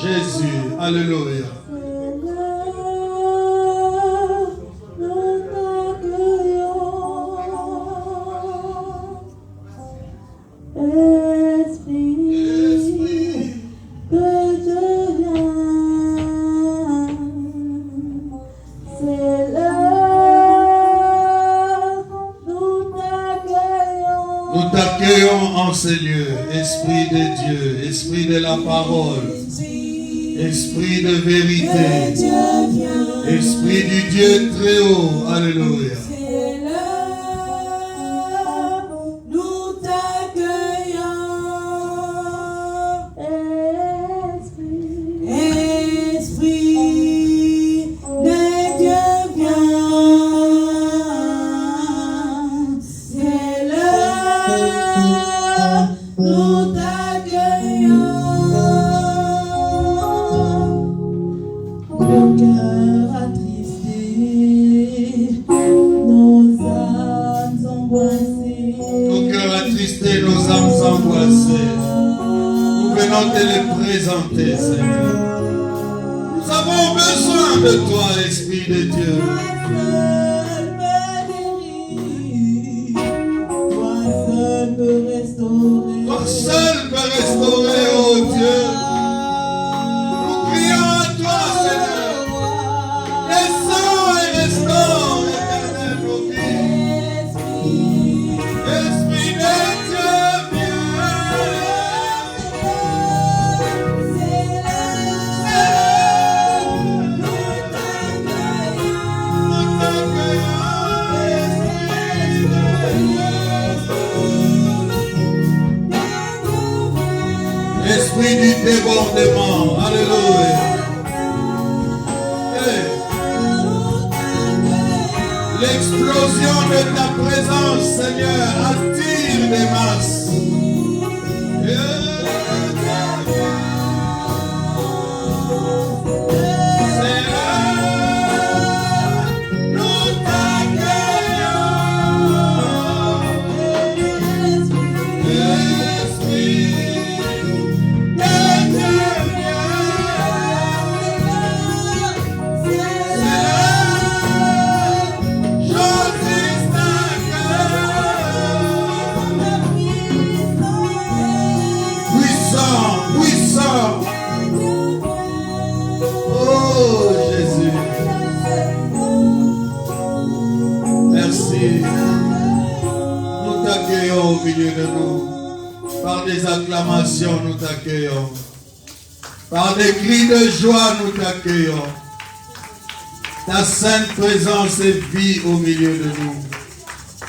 Jésus, alléluia. Nous t'accueillons en ces lieux, Esprit de Dieu, Esprit de la parole, Esprit de vérité, Esprit du Dieu très haut, alléluia. Nous t'accueillons, Esprit de Dieu viens, c'est l'heure, nous t'accueillons. Nos cœurs attristés, nos âmes angoissées. Nos cœurs attristés, nos âmes angoissées. Nous venons te les présenter, Seigneur. Nous avons besoin de toi, Esprit de Dieu. Toi seul peux restaurer. Toi seul peux restaurer, oh Dieu. Nous crions à toi, Seigneur. Descends et restaure, éternel, nos vies. Esprit de Dieu, Esprit du débordement, alléluia. Hey. L'explosion de ta présence, Seigneur, attire des masses. Au milieu de nous, par des acclamations nous t'accueillons, par des cris de joie nous t'accueillons. Ta sainte présence et vie au milieu de nous.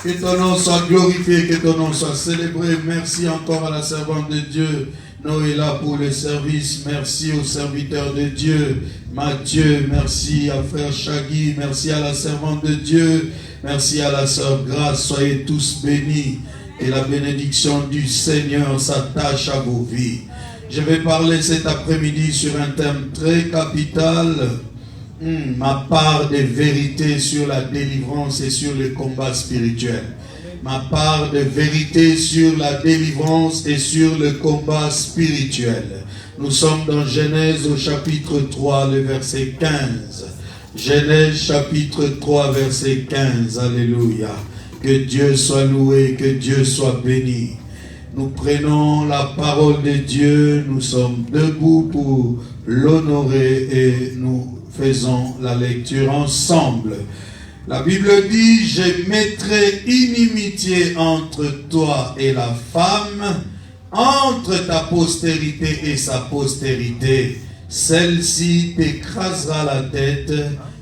Que ton nom soit glorifié, que ton nom soit célébré. Merci encore à la servante de Dieu Noéla pour le service. Merci aux serviteurs de Dieu Mathieu, merci à frère Chagui, merci à la servante de Dieu, merci à la sœur Grâce. Soyez tous bénis. Et la bénédiction du Seigneur s'attache à vos vies. Je vais parler cet après-midi sur un thème très capital. Ma part de vérité sur la délivrance et sur le combat spirituel. Ma part de vérité sur la délivrance et sur le combat spirituel. Nous sommes dans Genèse au chapitre 3, le verset 15. Genèse chapitre 3, verset 15. Alléluia. Que Dieu soit loué, que Dieu soit béni. Nous prenons la parole de Dieu, nous sommes debout pour l'honorer et nous faisons la lecture ensemble. La Bible dit, je mettrai inimitié entre toi et la femme, entre ta postérité et sa postérité. Celle-ci t'écrasera la tête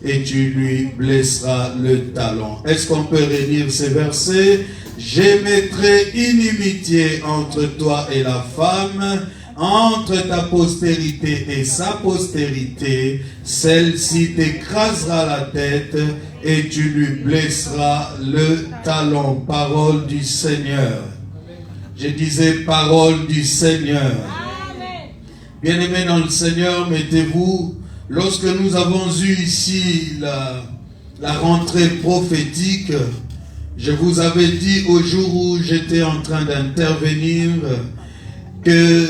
et tu lui blesseras le talon. Est-ce qu'on peut relire ces versets? Je mettrai inimitié entre toi et la femme, entre ta postérité et sa postérité. Celle-ci t'écrasera la tête et tu lui blesseras le talon. Parole du Seigneur. Je disais parole du Seigneur. Bien-aimés dans le Seigneur, mettez-vous. Lorsque nous avons eu ici la rentrée prophétique, je vous avais dit au jour où j'étais en train d'intervenir que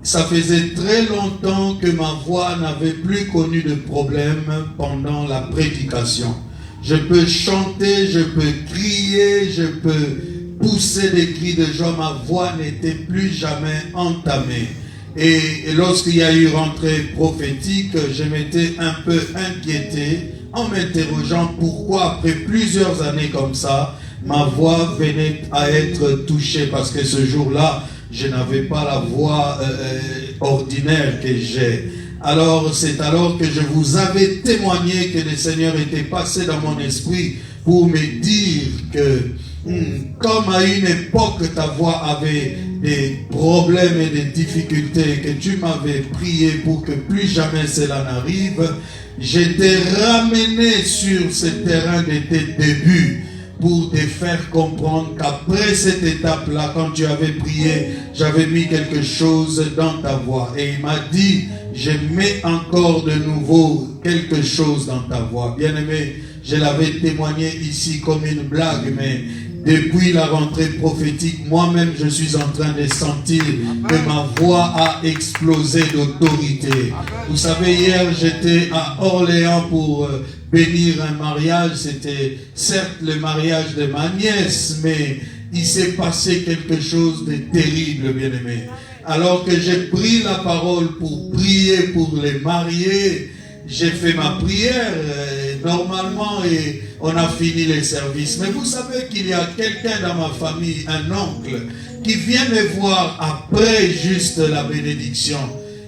Ça faisait très longtemps que ma voix n'avait plus connu de problème pendant la prédication. Je peux chanter, je peux crier, je peux pousser des cris de joie. Ma voix n'était plus jamais entamée. Et lorsqu'il y a eu rentrée prophétique, je m'étais un peu inquiété en m'interrogeant pourquoi après plusieurs années comme ça, ma voix venait à être touchée. Parce que ce jour-là, je n'avais pas la voix ordinaire que j'ai. Alors, c'est alors que je vous avais témoigné que le Seigneur était passé dans mon esprit pour me dire que, comme à une époque ta voix avait des problèmes et des difficultés, que tu m'avais prié pour que plus jamais cela n'arrive, j'étais ramené sur ce terrain de tes débuts pour te faire comprendre qu'après cette étape-là, quand tu avais prié, j'avais mis quelque chose dans ta voix. Et il m'a dit, je mets encore de nouveau quelque chose dans ta voix. Bien aimé, je l'avais témoigné ici comme une blague, mais depuis la rentrée prophétique, moi-même, je suis en train de sentir que ma voix a explosé d'autorité. Vous savez, hier, j'étais à Orléans pour bénir un mariage. C'était certes le mariage de ma nièce, mais il s'est passé quelque chose de terrible, bien-aimé. Alors que j'ai pris la parole pour prier pour les mariés, j'ai fait ma prière normalement et on a fini les services. Mais vous savez qu'il y a quelqu'un dans ma famille, un oncle, qui vient me voir après juste la bénédiction.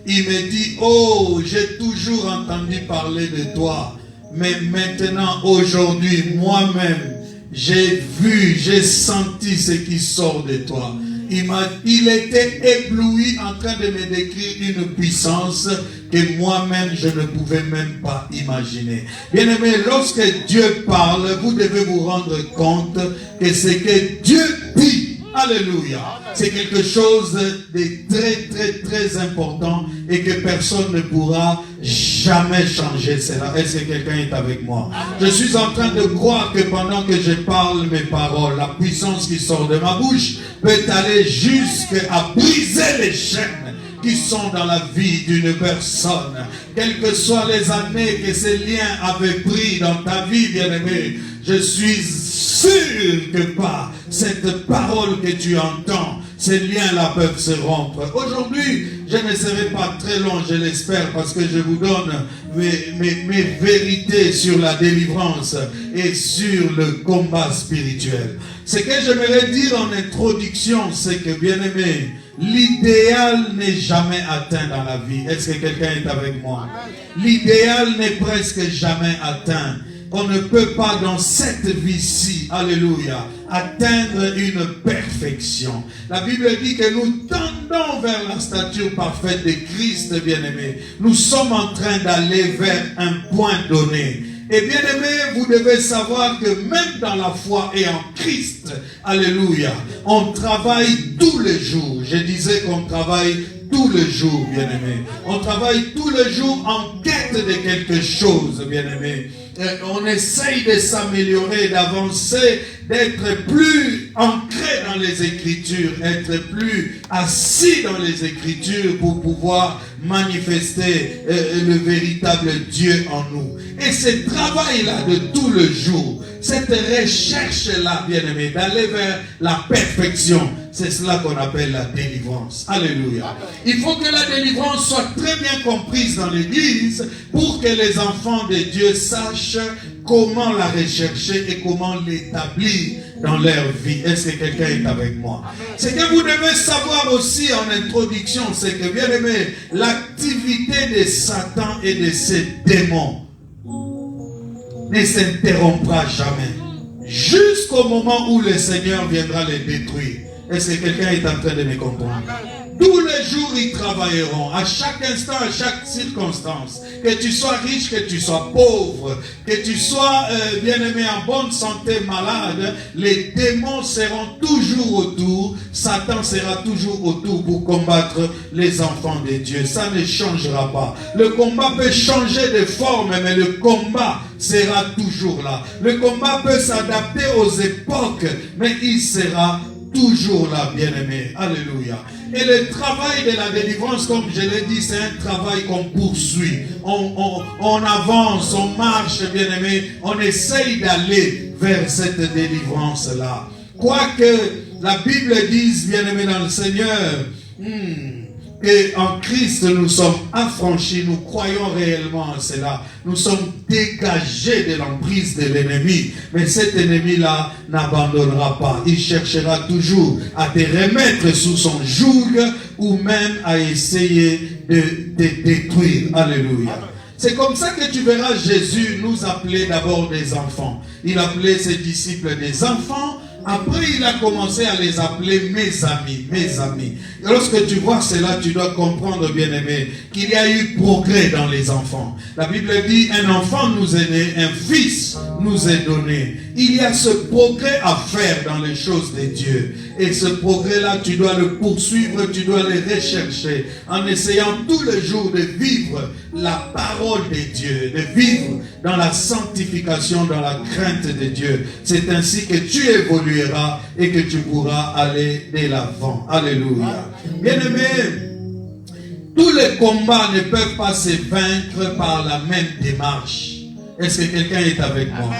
Il me dit, oh, j'ai toujours entendu parler de toi, mais maintenant, aujourd'hui, moi-même, j'ai vu, j'ai senti ce qui sort de toi. Il était ébloui en train de me décrire une puissance que moi-même je ne pouvais même pas imaginer. Bien aimé, lorsque Dieu parle, vous devez vous rendre compte que ce que Dieu dit, alléluia, c'est quelque chose de très important et que personne ne pourra jamais changer cela. Est-ce que quelqu'un est avec moi? Je suis en train de croire que pendant que je parle mes paroles, la puissance qui sort de ma bouche peut aller jusqu'à briser les chaînes qui sont dans la vie d'une personne. Quelles que soient les années que ces liens avaient pris dans ta vie, bien-aimé, je suis sûr que par cette parole que tu entends, ces liens-là peuvent se rompre. Aujourd'hui, je ne serai pas très long, je l'espère, parce que je vous donne mes vérités sur la délivrance et sur le combat spirituel. Ce que j'aimerais dire en introduction, c'est que, bien-aimé, l'idéal n'est jamais atteint dans la vie. Est-ce que quelqu'un est avec moi? L'idéal n'est presque jamais atteint. On ne peut pas dans cette vie-ci, alléluia, atteindre une perfection. La Bible dit que nous tendons vers la stature parfaite de Christ, bien-aimé. Nous sommes en train d'aller vers un point donné. Et bien aimé, vous devez savoir que même dans la foi et en Christ, alléluia, on travaille tous les jours. Je disais qu'on travaille tous les jours, bien aimé. On travaille tous les jours en quête de quelque chose, bien aimé. On essaye de s'améliorer, d'avancer, d'être plus ancré dans les Écritures, être plus assis dans les Écritures pour pouvoir manifester le véritable Dieu en nous. Et ce travail-là de tout le jour, cette recherche-là, bien-aimé, d'aller vers la perfection, c'est cela qu'on appelle la délivrance. Alléluia. Il faut que la délivrance soit très bien comprise dans l'Église pour que les enfants de Dieu sachent comment la rechercher et comment l'établir dans leur vie. Est-ce que quelqu'un est avec moi? Ce que vous devez savoir aussi en introduction, c'est que, bien aimé, l'activité de Satan et de ses démons ne s'interrompra jamais jusqu'au moment où le Seigneur viendra les détruire. Est-ce que quelqu'un est en train de me comprendre? Tous les jours, ils travailleront, à chaque instant, à chaque circonstance. Que tu sois riche, que tu sois pauvre, que tu sois bien-aimé en bonne santé, malade, les démons seront toujours autour, Satan sera toujours autour pour combattre les enfants de Dieu. Ça ne changera pas. Le combat peut changer de forme, mais le combat sera toujours là. Le combat peut s'adapter aux époques, mais il sera toujours là, bien-aimés. Alléluia. Et le travail de la délivrance, comme je l'ai dit, c'est un travail qu'on poursuit. On avance, on marche, bien-aimés. On essaye d'aller vers cette délivrance-là. Quoique la Bible dise, bien-aimés dans le Seigneur, qu'en Christ nous sommes affranchis, nous croyons réellement à cela. Nous sommes dégagés de l'emprise de l'ennemi. Mais cet ennemi-là n'abandonnera pas. Il cherchera toujours à te remettre sous son joug ou même à essayer de te détruire. Alléluia. C'est comme ça que tu verras Jésus nous appeler d'abord des enfants. Il appelait ses disciples des enfants. Après, il a commencé à les appeler mes amis, mes amis. Et lorsque tu vois cela, tu dois comprendre, bien-aimé, qu'il y a eu progrès dans les enfants. La Bible dit, un enfant nous est né, un fils nous est donné. Il y a ce progrès à faire dans les choses de Dieu. Et ce progrès-là, tu dois le poursuivre, tu dois le rechercher, en essayant tous les jours de vivre la parole de Dieu, de vivre dans la sanctification, dans la crainte de Dieu. C'est ainsi que tu évolueras et que tu pourras aller de l'avant. Alléluia. Bien-aimés, tous les combats ne peuvent pas se vaincre par la même démarche. Est-ce que quelqu'un est avec moi?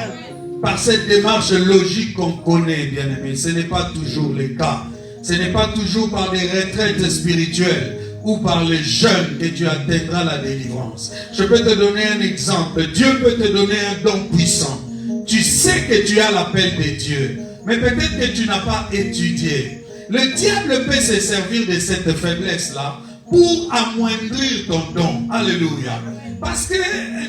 Par cette démarche logique qu'on connaît, bien-aimés, ce n'est pas toujours le cas. Ce n'est pas toujours par des retraites spirituelles ou par les jeûnes que tu atteindras la délivrance. Je peux te donner un exemple. Dieu peut te donner un don puissant. Tu sais que tu as l'appel de Dieu, mais peut-être que tu n'as pas étudié. Le diable peut se servir de cette faiblesse-là pour amoindrir ton don. Alléluia. Parce que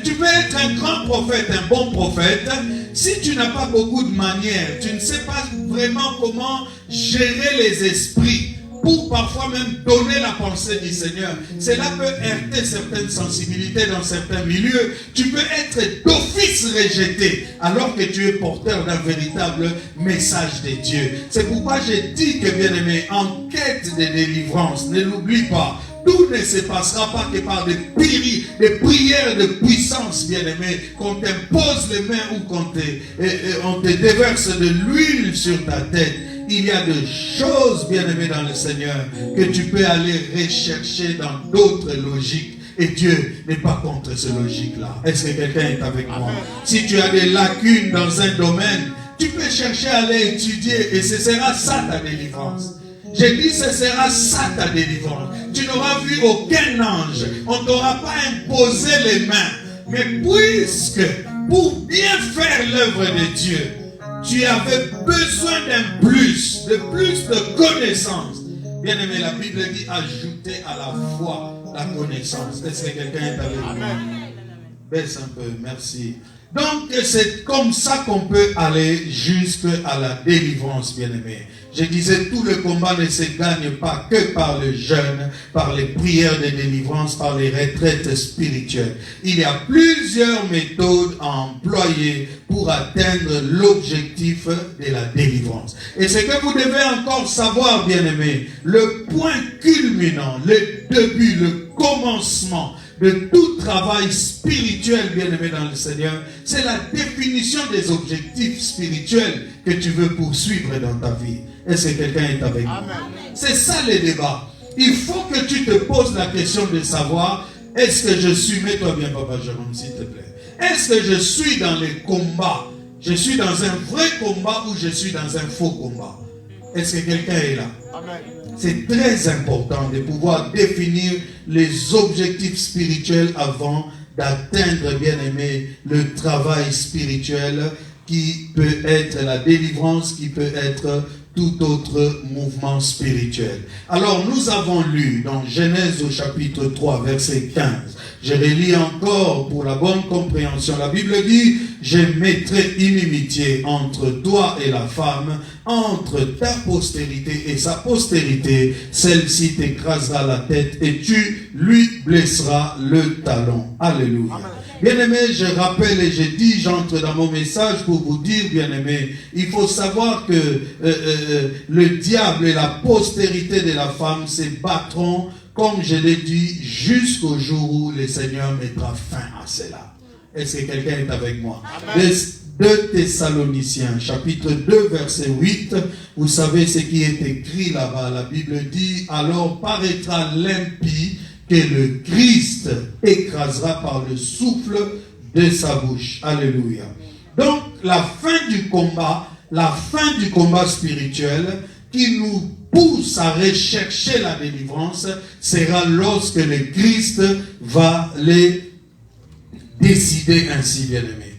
tu peux être un grand prophète, un bon prophète. Si tu n'as pas beaucoup de manières, tu ne sais pas vraiment comment gérer les esprits pour parfois même donner la pensée du Seigneur. Cela peut heurter certaines sensibilités dans certains milieux. Tu peux être d'office rejeté alors que tu es porteur d'un véritable message de Dieu. C'est pourquoi j'ai dit que, bien-aimé, en quête de délivrance, ne l'oublie pas. Tout ne se passera pas que par des prières de puissance, bien-aimé, qu'on t'impose les mains ou qu'on te déverse de l'huile sur ta tête. Il y a des choses, bien-aimé, dans le Seigneur que tu peux aller rechercher dans d'autres logiques. Et Dieu n'est pas contre ces logiques-là. Est-ce que quelqu'un est avec moi? Si tu as des lacunes dans un domaine, tu peux chercher à aller étudier et ce sera ça ta délivrance. J'ai dit, ce sera ça ta délivrance. Tu n'auras vu aucun ange. On ne t'aura pas imposé les mains. Mais puisque, pour bien faire l'œuvre de Dieu, tu avais besoin d'un plus, de connaissances. Bien aimé, la Bible dit, ajouter à la foi la connaissance. Est-ce que quelqu'un est avec moi? Baisse un peu, merci. Donc, c'est comme ça qu'on peut aller jusqu'à la délivrance, bien-aimé. Je disais, tout le combat ne se gagne pas que par le jeûne, par les prières de délivrance, par les retraites spirituelles. Il y a plusieurs méthodes à employer pour atteindre l'objectif de la délivrance. Et ce que vous devez encore savoir, bien-aimé, le point culminant, le début, le commencement de tout travail spirituel, bien-aimé dans le Seigneur, c'est la définition des objectifs spirituels que tu veux poursuivre dans ta vie. Est-ce que quelqu'un est avec moi? C'est ça le débat. Il faut que tu te poses la question de savoir, est-ce que je suis, mets-toi bien Papa Jérôme s'il te plaît, est-ce que je suis dans les combats? Je suis dans un vrai combat ou je suis dans un faux combat? Est-ce que quelqu'un est là? Amen. C'est très important de pouvoir définir les objectifs spirituels avant d'atteindre, bien aimé, le travail spirituel qui peut être la délivrance, qui peut être tout autre mouvement spirituel. Alors nous avons lu dans Genèse au chapitre 3, verset 15. Je relis encore pour la bonne compréhension. La Bible dit, je mettrai inimitié entre toi et la femme, entre ta postérité et sa postérité. Celle-ci t'écrasera la tête et tu lui blesseras le talon. Alléluia. Amen. Bien-aimé, je rappelle et je dis, j'entre dans mon message pour vous dire, bien-aimé, il faut savoir que le diable et la postérité de la femme se battront, comme je l'ai dit, jusqu'au jour où le Seigneur mettra fin à cela. Est-ce que quelqu'un est avec moi? 2 Thessaloniciens, chapitre 2, verset 8. Vous savez ce qui est écrit là-bas. La Bible dit, alors paraîtra l'impie que le Christ écrasera par le souffle de sa bouche. Alléluia. Donc, la fin du combat spirituel qui nous pousse à rechercher la délivrance sera lorsque le Christ va les décider ainsi, bien-aimés.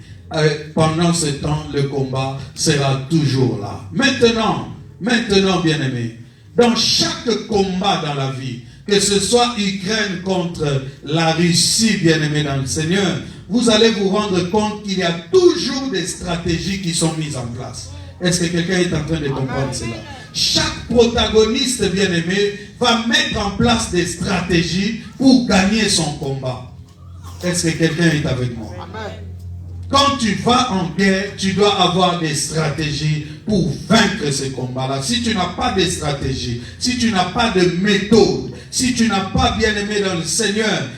Pendant ce temps, le combat sera toujours là. Maintenant, bien-aimés, dans chaque combat dans la vie, que ce soit Ukraine contre la Russie, bien-aimés dans le Seigneur, vous allez vous rendre compte qu'il y a toujours des stratégies qui sont mises en place. Est-ce que quelqu'un est en train de comprendre cela? Chaque protagoniste bien-aimé va mettre en place des stratégies pour gagner son combat. Est-ce que quelqu'un est avec moi? Quand tu vas en guerre, tu dois avoir des stratégies pour vaincre ce combat-là. Si tu n'as pas de stratégie, si tu n'as pas de méthode, si tu n'as pas, bien-aimé dans le Seigneur,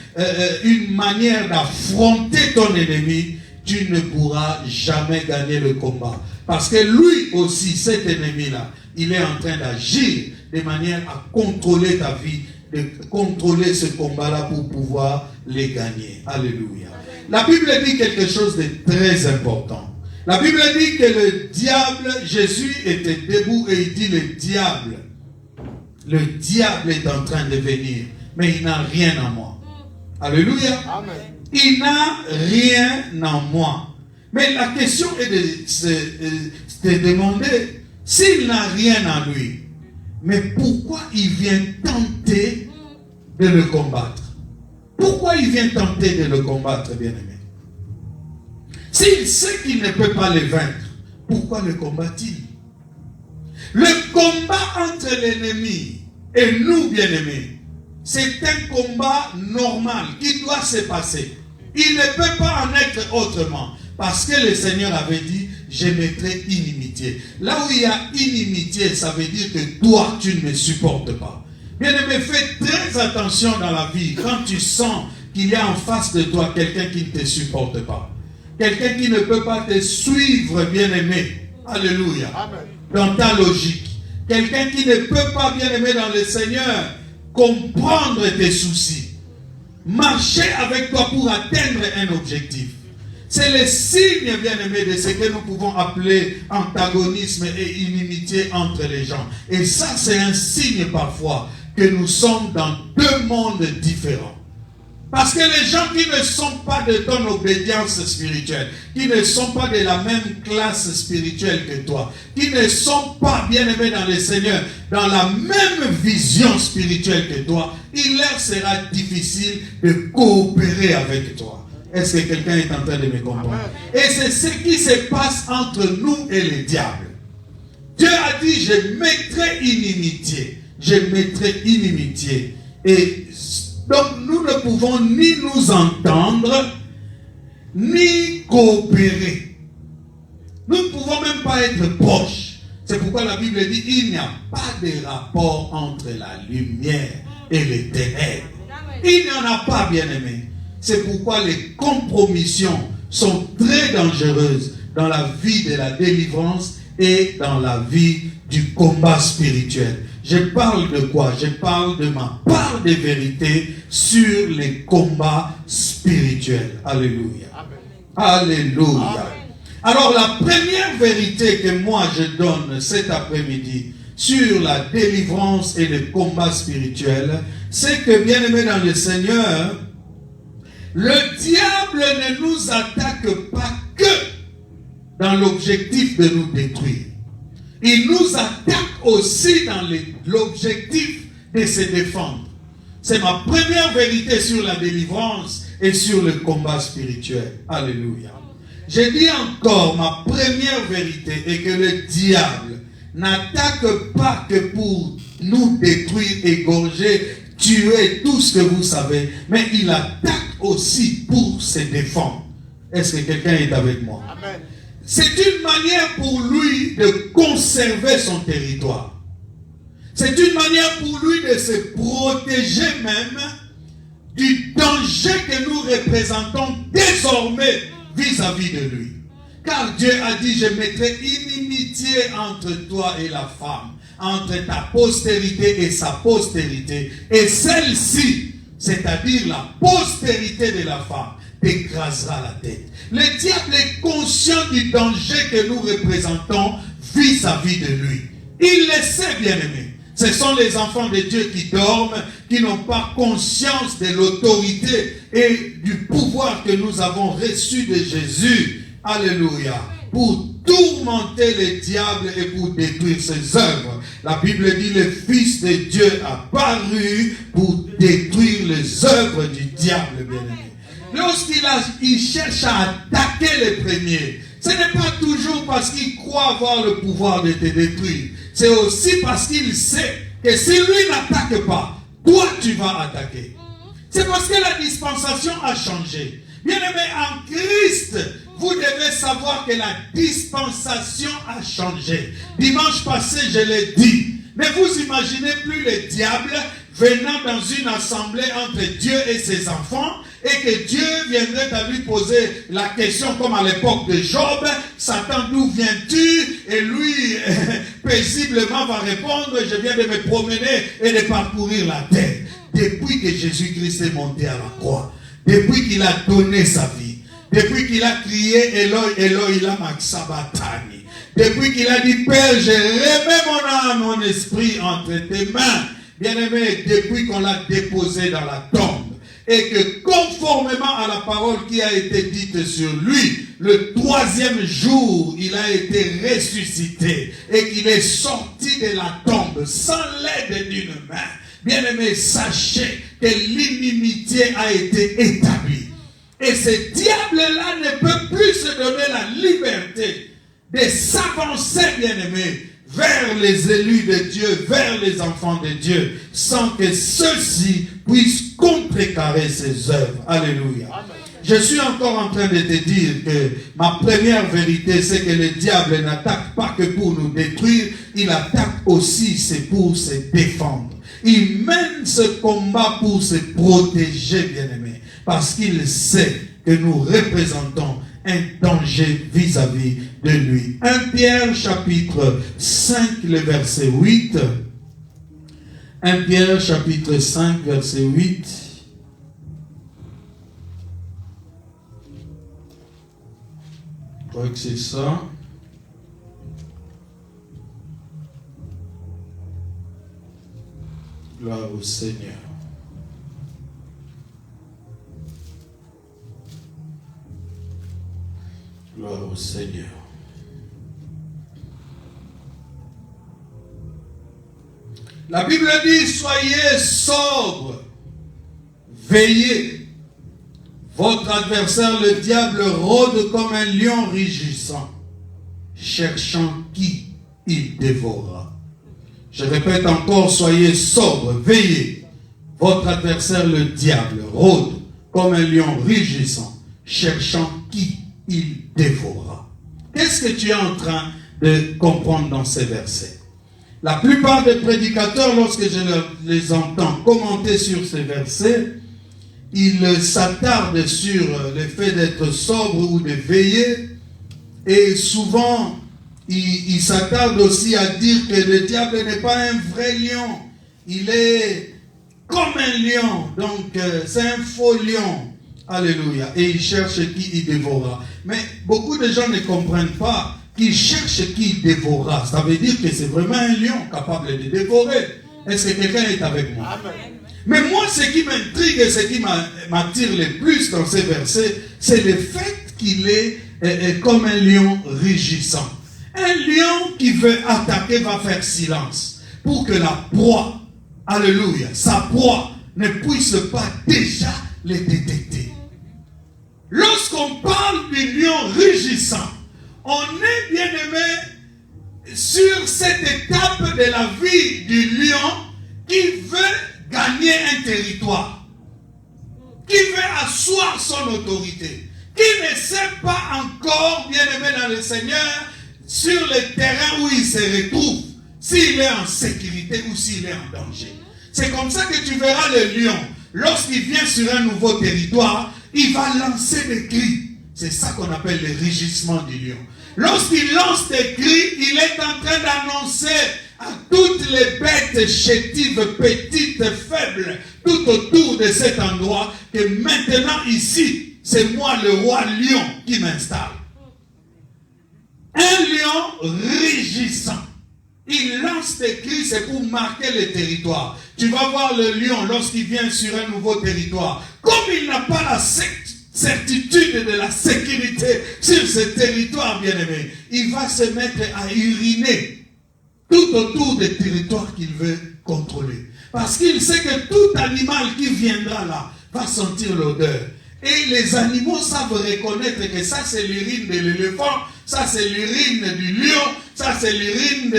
une manière d'affronter ton ennemi, tu ne pourras jamais gagner le combat. Parce que lui aussi, cet ennemi-là, il est en train d'agir de manière à contrôler ta vie, de contrôler ce combat-là pour pouvoir les gagner. Alléluia. La Bible dit quelque chose de très important. La Bible dit que le diable, Jésus était debout et il dit le diable est en train de venir, mais il n'a rien en moi. Alléluia. Amen. Il n'a rien en moi. Mais la question est de se demander, s'il n'a rien en lui, mais pourquoi il vient tenter de le combattre? Pourquoi il vient tenter de le combattre, bien-aimé? S'il sait qu'il ne peut pas le vaincre, pourquoi le combat-il? Le combat entre l'ennemi et nous, bien-aimés, c'est un combat normal qui doit se passer. Il ne peut pas en être autrement. Parce que le Seigneur avait dit, je mettrai inimitié. Là où il y a inimitié, ça veut dire que toi, tu ne me supportes pas. Bien-aimé, fais très attention dans la vie. Quand tu sens qu'il y a en face de toi quelqu'un qui ne te supporte pas. Quelqu'un qui ne peut pas te suivre, bien-aimé. Alléluia. Amen. Dans ta logique. Quelqu'un qui ne peut pas, bien-aimé dans le Seigneur, comprendre tes soucis. Marcher avec toi pour atteindre un objectif. C'est le signe, bien-aimé, de ce que nous pouvons appeler antagonisme et inimitié entre les gens. Et ça, c'est un signe parfois que nous sommes dans deux mondes différents. Parce que les gens qui ne sont pas de ton obédience spirituelle, qui ne sont pas de la même classe spirituelle que toi, qui ne sont pas, bien-aimés dans le Seigneur, dans la même vision spirituelle que toi, il leur sera difficile de coopérer avec toi. Est-ce que quelqu'un est en train de me comprendre? Et c'est ce qui se passe entre nous et le diable. Dieu a dit, je mettrai inimitié. Je mettrai inimitié. Et donc nous ne pouvons ni nous entendre, ni coopérer. Nous ne pouvons même pas être proches. C'est pourquoi la Bible dit, il n'y a pas de rapport entre la lumière et les ténèbres. Il n'y en a pas, bien-aimé. C'est pourquoi les compromissions sont très dangereuses dans la vie de la délivrance et dans la vie du combat spirituel. Je parle de quoi? Je parle de ma part de vérité sur les combats spirituels. Alléluia. Amen. Alléluia. Amen. Alors la première vérité que moi je donne cet après-midi sur la délivrance et le combat spirituel, c'est que, bien-aimés dans le Seigneur, le diable ne nous attaque pas que dans l'objectif de nous détruire. Il nous attaque aussi dans l'objectif de se défendre. C'est ma première vérité sur la délivrance et sur le combat spirituel. Alléluia. Je dis encore, ma première vérité est que le diable n'attaque pas que pour nous détruire, égorger, tuer tout ce que vous savez, mais il attaque aussi pour se défendre. Est-ce que quelqu'un est avec moi? Amen. C'est une manière pour lui de conserver son territoire. C'est une manière pour lui de se protéger même du danger que nous représentons désormais vis-à-vis de lui. Car Dieu a dit, je mettrai inimitié entre toi et la femme, entre ta postérité et sa postérité. Et celle-ci, c'est-à-dire la postérité de la femme, t'écrasera la tête. Le diable est conscient du danger que nous représentons vis-à-vis de lui. Il le sait, bien-aimé. Ce sont les enfants de Dieu qui dorment, qui n'ont pas conscience de l'autorité et du pouvoir que nous avons reçu de Jésus. Alléluia. Pour tourmenter le diable et pour détruire ses œuvres. La Bible dit le Fils de Dieu a paru pour détruire les œuvres du diable, bien-aimé. Lorsqu'il cherche à attaquer les premiers, ce n'est pas toujours parce qu'il croit avoir le pouvoir de te détruire. C'est aussi parce qu'il sait que si lui n'attaque pas, toi tu vas attaquer. C'est parce que la dispensation a changé. Bien-aimé, en Christ, vous devez savoir que la dispensation a changé. Dimanche passé, je l'ai dit. Ne vous imaginez plus le diable venant dans une assemblée entre Dieu et ses enfants et que Dieu viendrait à lui poser la question comme à l'époque de Job, Satan, d'où viens-tu? Et lui, paisiblement va répondre, je viens de me promener et de parcourir la terre. Depuis que Jésus-Christ est monté à la croix, depuis qu'il a donné sa vie, depuis qu'il a crié Eloi, Eloi, lama sabachthani, depuis qu'il a dit Père, je remets mon âme, mon esprit entre tes mains, bien-aimé, depuis qu'on l'a déposé dans la tombe, et que conformément à la parole qui a été dite sur lui, le 3e jour, il a été ressuscité et qu'il est sorti de la tombe sans l'aide d'une main. Bien-aimé, sachez que l'inimitié a été établie. Et ce diable-là ne peut plus se donner la liberté de s'avancer, bien-aimé, vers les élus de Dieu, vers les enfants de Dieu, sans que ceux-ci puissent contrecarrer ses œuvres. Alléluia. Amen. Je suis encore en train de te dire que ma première vérité, c'est que le diable n'attaque pas que pour nous détruire, il attaque aussi, c'est pour se défendre. Il mène ce combat pour se protéger, bien-aimé, parce qu'il sait que nous représentons un danger vis-à-vis de lui. 1 Pierre chapitre 5, le verset 8. 1 Pierre chapitre 5, verset 8. Je crois que c'est ça. Gloire au Seigneur. Gloire au Seigneur. La Bible dit, soyez sobres, veillez. Votre adversaire, le diable, rôde comme un lion rugissant, cherchant qui il dévorera. Je répète encore, soyez sobres, veillez. Votre adversaire, le diable, rôde comme un lion rugissant, cherchant qui il dévorera. Qu'est-ce que tu es en train de comprendre dans ces versets? La plupart des prédicateurs, lorsque je les entends commenter sur ces versets, ils s'attardent sur le fait d'être sobre ou de veiller, et souvent ils s'attardent aussi à dire que le diable n'est pas un vrai lion, il est comme un lion, donc c'est un faux lion. Alléluia. Et il cherche qui il dévorera. Mais beaucoup de gens ne comprennent pas qu'il cherche qui il dévorera. Ça veut dire que c'est vraiment un lion capable de dévorer. Est-ce que quelqu'un est avec moi? Amen. Mais moi, ce qui m'intrigue et ce qui m'attire le plus dans ces versets, c'est le fait qu'il est comme un lion rugissant. Un lion qui veut attaquer va faire silence pour que la proie, alléluia, sa proie ne puisse pas déjà le détecter. Lorsqu'on parle du lion rugissant, on est bien aimé sur cette étape de la vie du lion qui veut gagner un territoire, qui veut asseoir son autorité, qui ne sait pas encore, bien aimé dans le Seigneur, sur le terrain où il se retrouve, s'il est en sécurité ou s'il est en danger. C'est comme ça que tu verras le lion, lorsqu'il vient sur un nouveau territoire, il va lancer des cris. C'est ça qu'on appelle le rugissement du lion. Lorsqu'il lance des cris, il est en train d'annoncer à toutes les bêtes chétives, petites, faibles, tout autour de cet endroit, que maintenant ici, c'est moi le roi lion qui m'installe. Un lion rugissant. Il lance des cris, c'est pour marquer le territoire. Tu vas voir le lion lorsqu'il vient sur un nouveau territoire. Comme il n'a pas la certitude de la sécurité sur ce territoire, bien-aimé, il va se mettre à uriner tout autour des territoires qu'il veut contrôler. Parce qu'il sait que tout animal qui viendra là va sentir l'odeur. Et les animaux savent reconnaître que ça c'est l'urine de l'éléphant, ça c'est l'urine du lion, ça c'est l'urine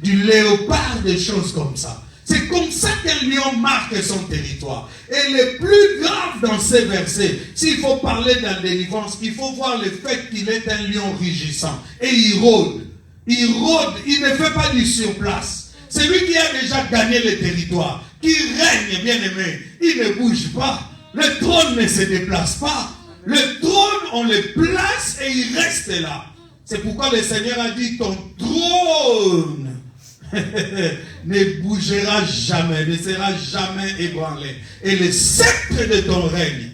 du léopard, des choses comme ça. C'est comme ça qu'un lion marque son territoire. Et le plus grave dans ces versets, s'il faut parler de la délivrance, il faut voir le fait qu'il est un lion rugissant. Et il rôde. Il rôde, il ne fait pas du surplace. C'est lui qui a déjà gagné le territoire, qui règne, bien aimé. Il ne bouge pas. Le trône ne se déplace pas. Le trône, on le place et il reste là. C'est pourquoi le Seigneur a dit, ton trône ne bougera jamais, ne sera jamais ébranlé. Et le sceptre de ton règne,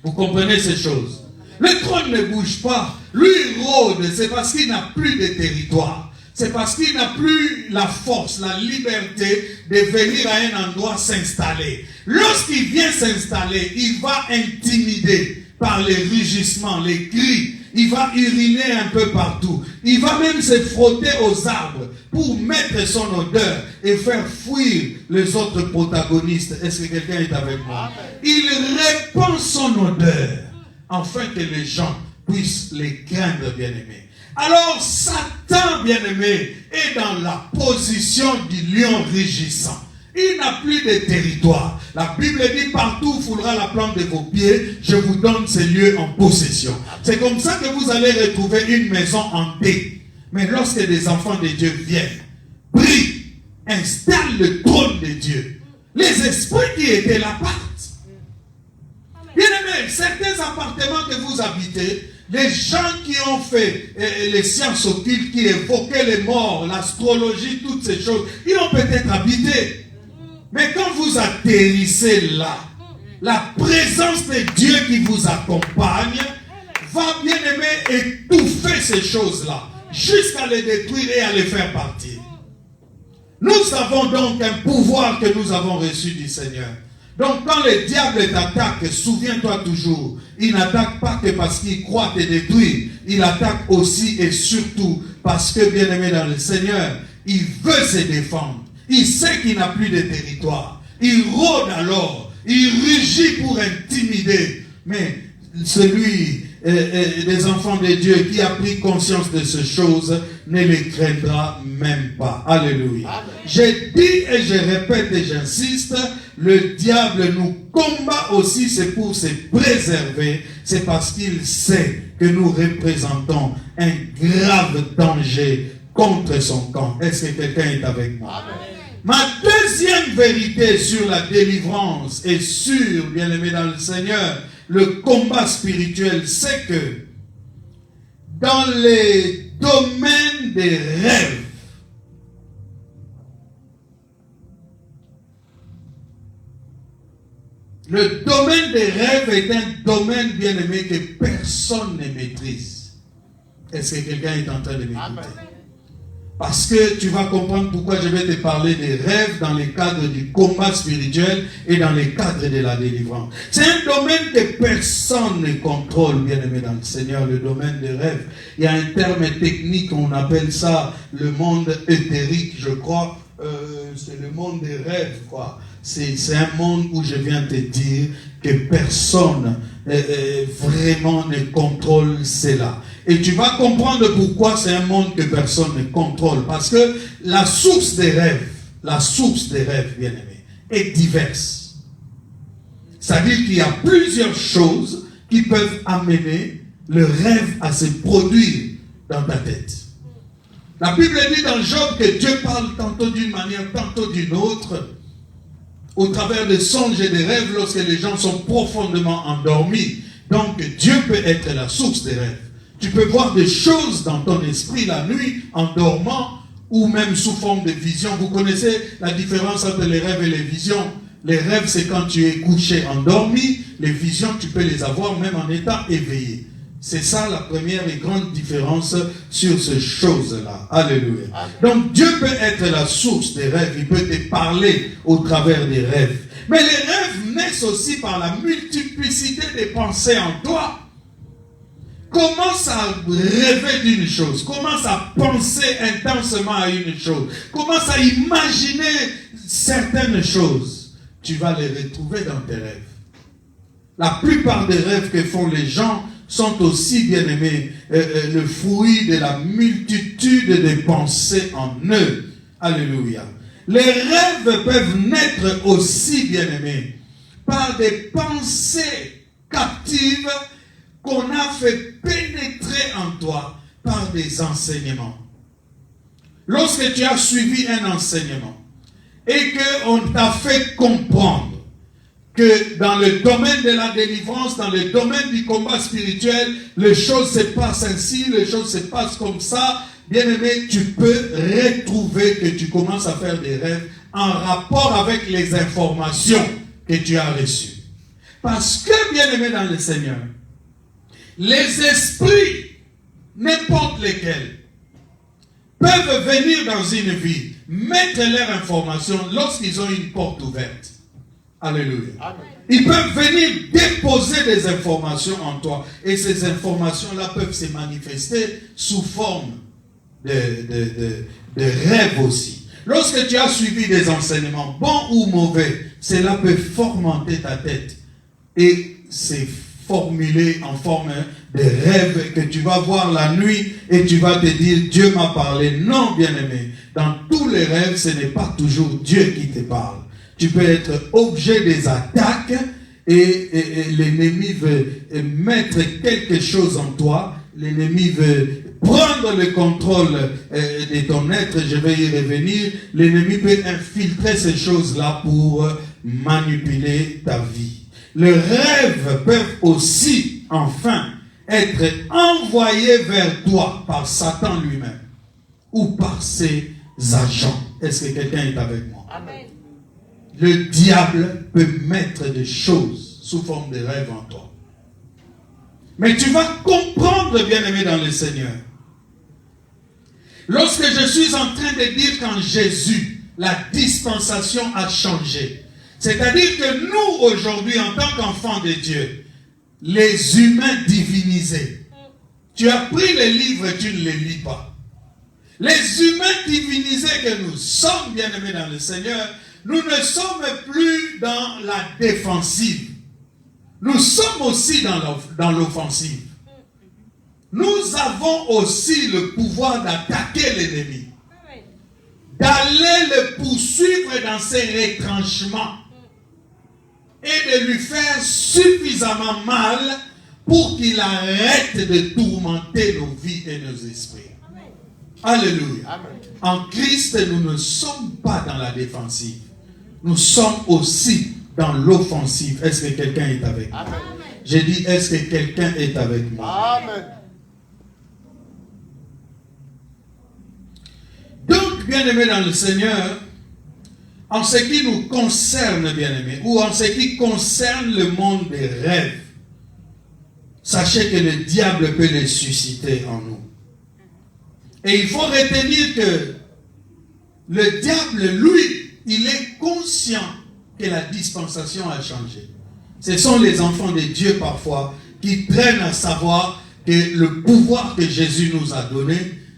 vous comprenez ces choses. Le trône ne bouge pas. Lui, il rôde, c'est parce qu'il n'a plus de territoire. C'est parce qu'il n'a plus la force, la liberté de venir à un endroit s'installer. Lorsqu'il vient s'installer, il va intimider par les rugissements, les cris. Il va uriner un peu partout. Il va même se frotter aux arbres pour mettre son odeur et faire fuir les autres protagonistes. Est-ce que quelqu'un est avec moi? Il répand son odeur afin que les gens puissent les craindre, bien-aimés. Alors Satan, bien-aimé, est dans la position du lion rugissant. Il n'a plus de territoire. La Bible dit, partout foulera la plante de vos pieds, je vous donne ces lieux en possession. C'est comme ça que vous allez retrouver une maison hantée. Mais lorsque des enfants de Dieu viennent, prient, installent le trône de Dieu, les esprits qui étaient là partent. Bien-aimés, certains appartements que vous habitez, les gens qui ont fait les sciences occultes, qui évoquaient les morts, l'astrologie, toutes ces choses, ils ont peut-être habité. Mais quand vous atterrissez là, la présence de Dieu qui vous accompagne va, bien aimer, étouffer ces choses-là, jusqu'à les détruire et à les faire partir. Nous avons donc un pouvoir que nous avons reçu du Seigneur. Donc quand le diable t'attaque, souviens-toi toujours, il n'attaque pas que parce qu'il croit te détruire, il attaque aussi et surtout parce que, bien aimé dans le Seigneur, il veut se défendre. Il sait qu'il n'a plus de territoire. Il rôde alors, il rugit pour intimider. Mais celui des enfants de Dieu qui a pris conscience de ces choses ne les craindra même pas. Alléluia. J'ai dit et je répète et j'insiste, le diable nous combat aussi, c'est pour se préserver. C'est parce qu'il sait que nous représentons un grave danger contre son camp. Est-ce que quelqu'un est avec moi? Amen. Ma deuxième vérité sur la délivrance et sur, bien aimé dans le Seigneur, le combat spirituel, c'est que dans les domaines des rêves, le domaine des rêves est un domaine, bien aimé, que personne ne maîtrise. Est-ce que quelqu'un est en train de m'écouter? Parce que tu vas comprendre pourquoi je vais te parler des rêves dans les cadres du combat spirituel et dans les cadres de la délivrance. C'est un domaine que personne ne contrôle, bien aimé dans le Seigneur, le domaine des rêves. Il y a un terme technique, on appelle ça le monde éthérique, je crois. C'est le monde des rêves, quoi. C'est un monde où je viens te dire que personne vraiment ne contrôle cela. Et tu vas comprendre pourquoi c'est un monde que personne ne contrôle. Parce que la source des rêves, bien aimé, est diverse. C'est-à-dire qu'il y a plusieurs choses qui peuvent amener le rêve à se produire dans ta tête. La Bible dit dans Job que Dieu parle tantôt d'une manière, tantôt d'une autre, au travers des songes et des rêves lorsque les gens sont profondément endormis. Donc Dieu peut être la source des rêves. Tu peux voir des choses dans ton esprit la nuit, en dormant, ou même sous forme de vision. Vous connaissez la différence entre les rêves et les visions. Les rêves, c'est quand tu es couché, endormi. Les visions, tu peux les avoir même en étant éveillé. C'est ça la première et grande différence sur ces choses-là. Alléluia. Donc Dieu peut être la source des rêves. Il peut te parler au travers des rêves. Mais les rêves naissent aussi par la multiplicité des pensées en toi. Commence à rêver d'une chose. Commence à penser intensement à une chose. Commence à imaginer certaines choses. Tu vas les retrouver dans tes rêves. La plupart des rêves que font les gens sont aussi, bien aimés, le fruit de la multitude de pensées en eux. Alléluia. Les rêves peuvent naître aussi, bien aimés, par des pensées captives qu'on a fait pénétrer en toi par des enseignements. Lorsque tu as suivi un enseignement et qu'on t'a fait comprendre que dans le domaine de la délivrance, dans le domaine du combat spirituel, les choses se passent ainsi, les choses se passent comme ça, bien aimé, tu peux retrouver que tu commences à faire des rêves en rapport avec les informations que tu as reçues. Parce que, bien aimé dans le Seigneur, les esprits, n'importe lesquels, peuvent venir dans une vie, mettre leur information lorsqu'ils ont une porte ouverte. Alléluia. Amen. Ils peuvent venir déposer des informations en toi. Et ces informations-là peuvent se manifester sous forme de rêves aussi. Lorsque tu as suivi des enseignements, bons ou mauvais, cela peut formenter ta tête. Et c'est formulé en forme de rêve que tu vas voir la nuit et tu vas te dire, Dieu m'a parlé. Non, bien-aimé. Dans tous les rêves, ce n'est pas toujours Dieu qui te parle. Tu peux être objet des attaques et l'ennemi veut mettre quelque chose en toi. L'ennemi veut prendre le contrôle de ton être. Je vais y revenir. L'ennemi peut infiltrer ces choses-là pour manipuler ta vie. Les rêves peuvent aussi, enfin, être envoyés vers toi par Satan lui-même ou par ses agents. Est-ce que quelqu'un est avec moi? Amen. Le diable peut mettre des choses sous forme de rêves en toi. Mais tu vas comprendre, bien-aimé dans le Seigneur. Lorsque je suis en train de dire qu'en Jésus, la dispensation a changé. C'est-à-dire que nous, aujourd'hui, en tant qu'enfants de Dieu, les humains divinisés, tu as pris les livres et tu ne les lis pas. Les humains divinisés que nous sommes, bien-aimés dans le Seigneur, nous ne sommes plus dans la défensive. Nous sommes aussi dans l'offensive. Nous avons aussi le pouvoir d'attaquer l'ennemi. D'aller le poursuivre dans ses retranchements. Et de lui faire suffisamment mal pour qu'il arrête de tourmenter nos vies et nos esprits. Alléluia. Amen. En Christ, nous ne sommes pas dans la défensive. Nous sommes aussi dans l'offensive. Est-ce que quelqu'un est avec moi? J'ai dit, est-ce que quelqu'un est avec moi? Amen. Donc, bien-aimés dans le Seigneur, en ce qui nous concerne, bien-aimés, ou en ce qui concerne le monde des rêves, sachez que le diable peut les susciter en nous. Et il faut retenir que le diable, lui, il est conscient que la dispensation a changé. Ce sont les enfants de Dieu parfois qui traînent à savoir que le pouvoir que Jésus nous a donné,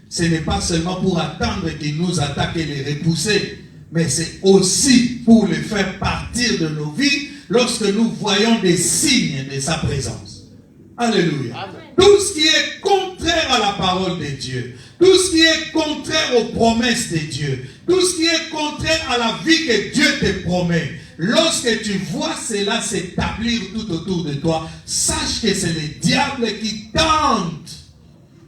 ce n'est pas seulement pour attendre qu'il nous attaque et les repousser, mais c'est aussi pour les faire partir de nos vies lorsque nous voyons des signes de sa présence. Alléluia. Amen. Tout ce qui est contraire à la parole de Dieu, tout ce qui est contraire aux promesses de Dieu, tout ce qui est contraire à la vie que Dieu te promet, lorsque tu vois cela s'établir tout autour de toi, sache que c'est le diable qui tente.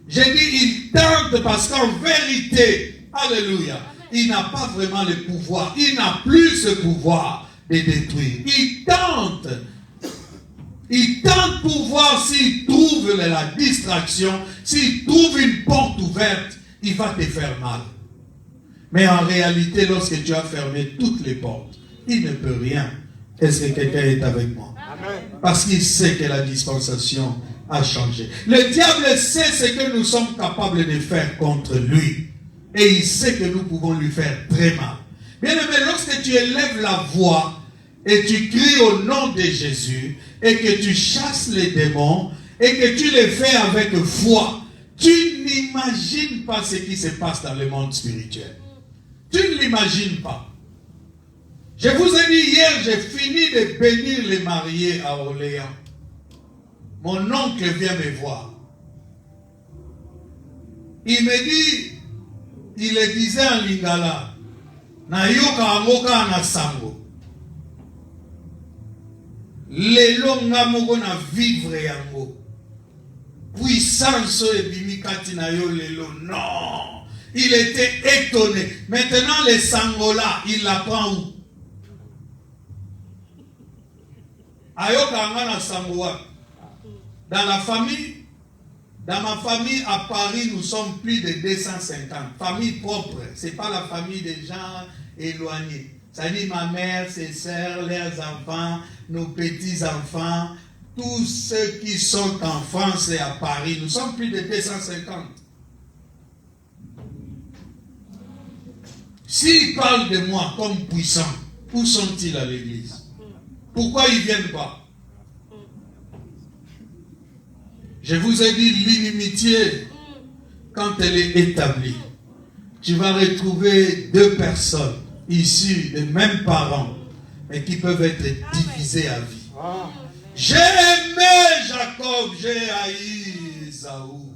J'ai dit il tente parce qu'en vérité, alléluia, il n'a pas vraiment le pouvoir, il n'a plus ce pouvoir de détruire. Il tente pour voir s'il trouve la distraction, s'il trouve une porte ouverte, il va te faire mal. Mais en réalité, lorsque tu as fermé toutes les portes, il ne peut rien. Est-ce que quelqu'un est avec moi? Amen. Parce qu'il sait que la dispensation a changé. Le diable sait ce que nous sommes capables de faire contre lui. Et il sait que nous pouvons lui faire très mal. Bien aimé, lorsque tu élèves la voix et tu cries au nom de Jésus et que tu chasses les démons et que tu les fais avec foi, tu n'imagines pas ce qui se passe dans le monde spirituel. Tu ne l'imagines pas. Je vous ai dit hier, j'ai fini de bénir les mariés à Orléans. Mon oncle vient me voir. Il me dit, il le disait en lingala, na yoka amoka na sango. Lelo nga moko na vivre yango. Puissance et bimikati na yo lelo. Non. Il était étonné. Maintenant les sangola, il l'apprend où? Ayoka nga na sangoa. Dans la famille, dans ma famille à Paris, nous sommes plus de 250. Famille propre. Ce n'est pas la famille des gens éloignés. Ça dit ma mère, ses sœurs, leurs enfants, nos petits-enfants, tous ceux qui sont en France et à Paris. Nous sommes plus de 250. S'ils parlent de moi comme puissant, où sont-ils à l'église? Pourquoi ils ne viennent pas? Je vous ai dit, l'inimitié, quand elle est établie, tu vas retrouver deux personnes issues des mêmes parents, mais qui peuvent être divisées à vie. J'ai aimé Jacob, j'ai haï Ésaü.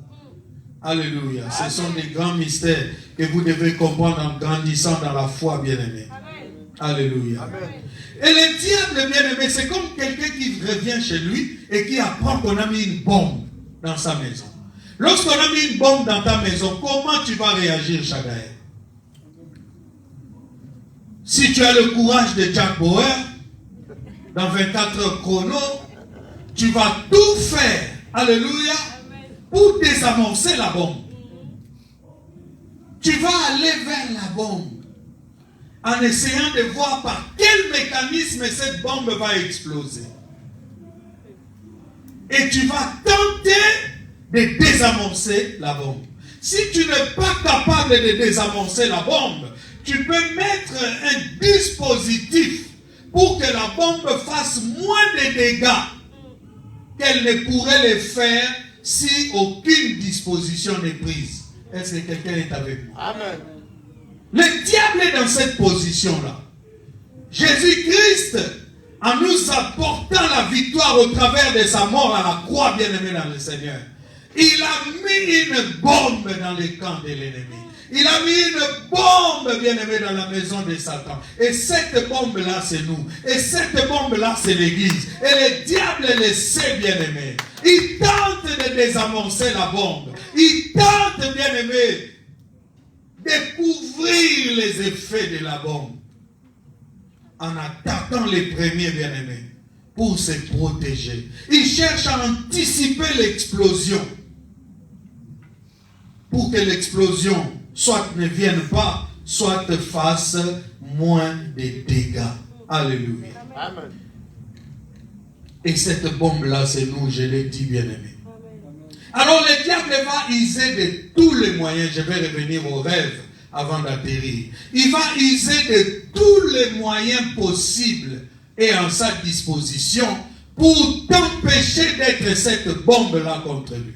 Alléluia. Ce sont des grands mystères que vous devez comprendre en grandissant dans la foi, bien-aimés. Alléluia. Amen. Et le diable, bien-aimé, c'est comme quelqu'un qui revient chez lui et qui apprend qu'on a mis une bombe dans sa maison. Lorsqu'on a mis une bombe dans ta maison, comment tu vas réagir, Chagaël? Si tu as le courage de Jack Bauer, dans 24 heures chrono, tu vas tout faire, alléluia, pour désamorcer la bombe. Tu vas aller vers la bombe en essayant de voir par quel mécanisme cette bombe va exploser. Et tu vas tenter de désamorcer la bombe. Si tu n'es pas capable de désamorcer la bombe, tu peux mettre un dispositif pour que la bombe fasse moins de dégâts qu'elle ne pourrait les faire si aucune disposition n'est prise. Est-ce que quelqu'un est avec moi? Amen. Le diable est dans cette position-là. Jésus-Christ, en nous apportant la victoire au travers de sa mort à la croix, bien-aimé dans le Seigneur, il a mis une bombe dans le camp de l'ennemi. Il a mis une bombe, bien-aimé, dans la maison de Satan. Et cette bombe-là, c'est nous. Et cette bombe-là, c'est l'Église. Et le diable le sait, bien-aimé. Il tente de désamorcer la bombe. Il tente, bien-aimé, de couvrir les effets de la bombe en attaquant les premiers, bien-aimés, pour se protéger. Il cherche à anticiper l'explosion pour que l'explosion soit ne vienne pas, soit fasse moins de dégâts. Alléluia. Amen. Et cette bombe-là, c'est nous, je l'ai dit, bien-aimés. Alors le diable va user de tous les moyens. Je vais revenir au rêve avant d'atterrir. Il va user de tous les moyens possibles et en sa disposition pour t'empêcher d'être cette bombe-là contre lui.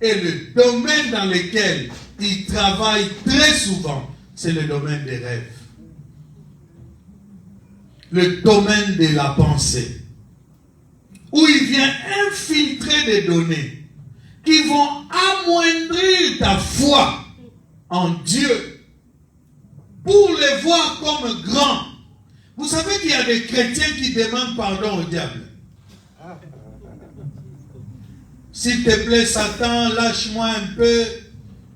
Et le domaine dans lequel il travaille très souvent, c'est le domaine des rêves. Le domaine de la pensée. Où il vient infiltrer des données qui vont amoindrir ta foi en Dieu pour les voir comme grands. Vous savez qu'il y a des chrétiens qui demandent pardon au diable. S'il te plaît, Satan, lâche-moi un peu,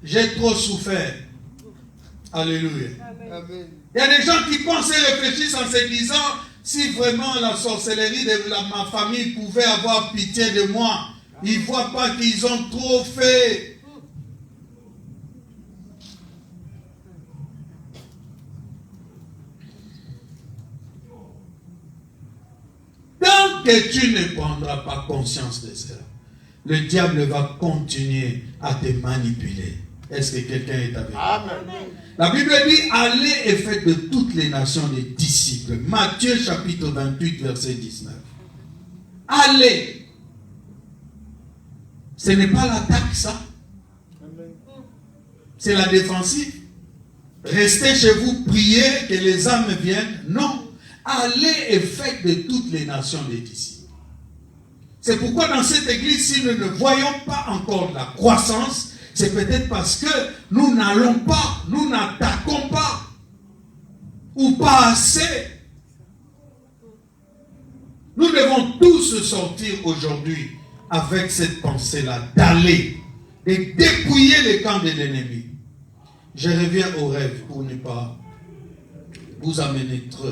j'ai trop souffert. Alléluia. Amen. Il y a des gens qui pensent et réfléchissent en se disant, si vraiment la sorcellerie de ma famille pouvait avoir pitié de moi, Ils ne voient pas qu'ils ont trop fait. Tant que tu ne prendras pas conscience de cela, le diable va continuer à te manipuler. Est-ce que quelqu'un est avec moi? Amen. La Bible dit, allez et faites de toutes les nations des disciples. Matthieu chapitre 28, verset 19. Allez. Ce n'est pas l'attaque, ça. C'est la défensive. Restez chez vous, priez que les âmes viennent. Non. Allez et faites de toutes les nations des disciples. C'est pourquoi dans cette église, si nous ne voyons pas encore la croissance, c'est peut-être parce que nous n'allons pas, nous n'attaquons pas, ou pas assez. Nous devons tous sortir aujourd'hui avec cette pensée-là, d'aller, de dépouiller les camps de l'ennemi. Je reviens au rêve pour ne pas vous amener trop là.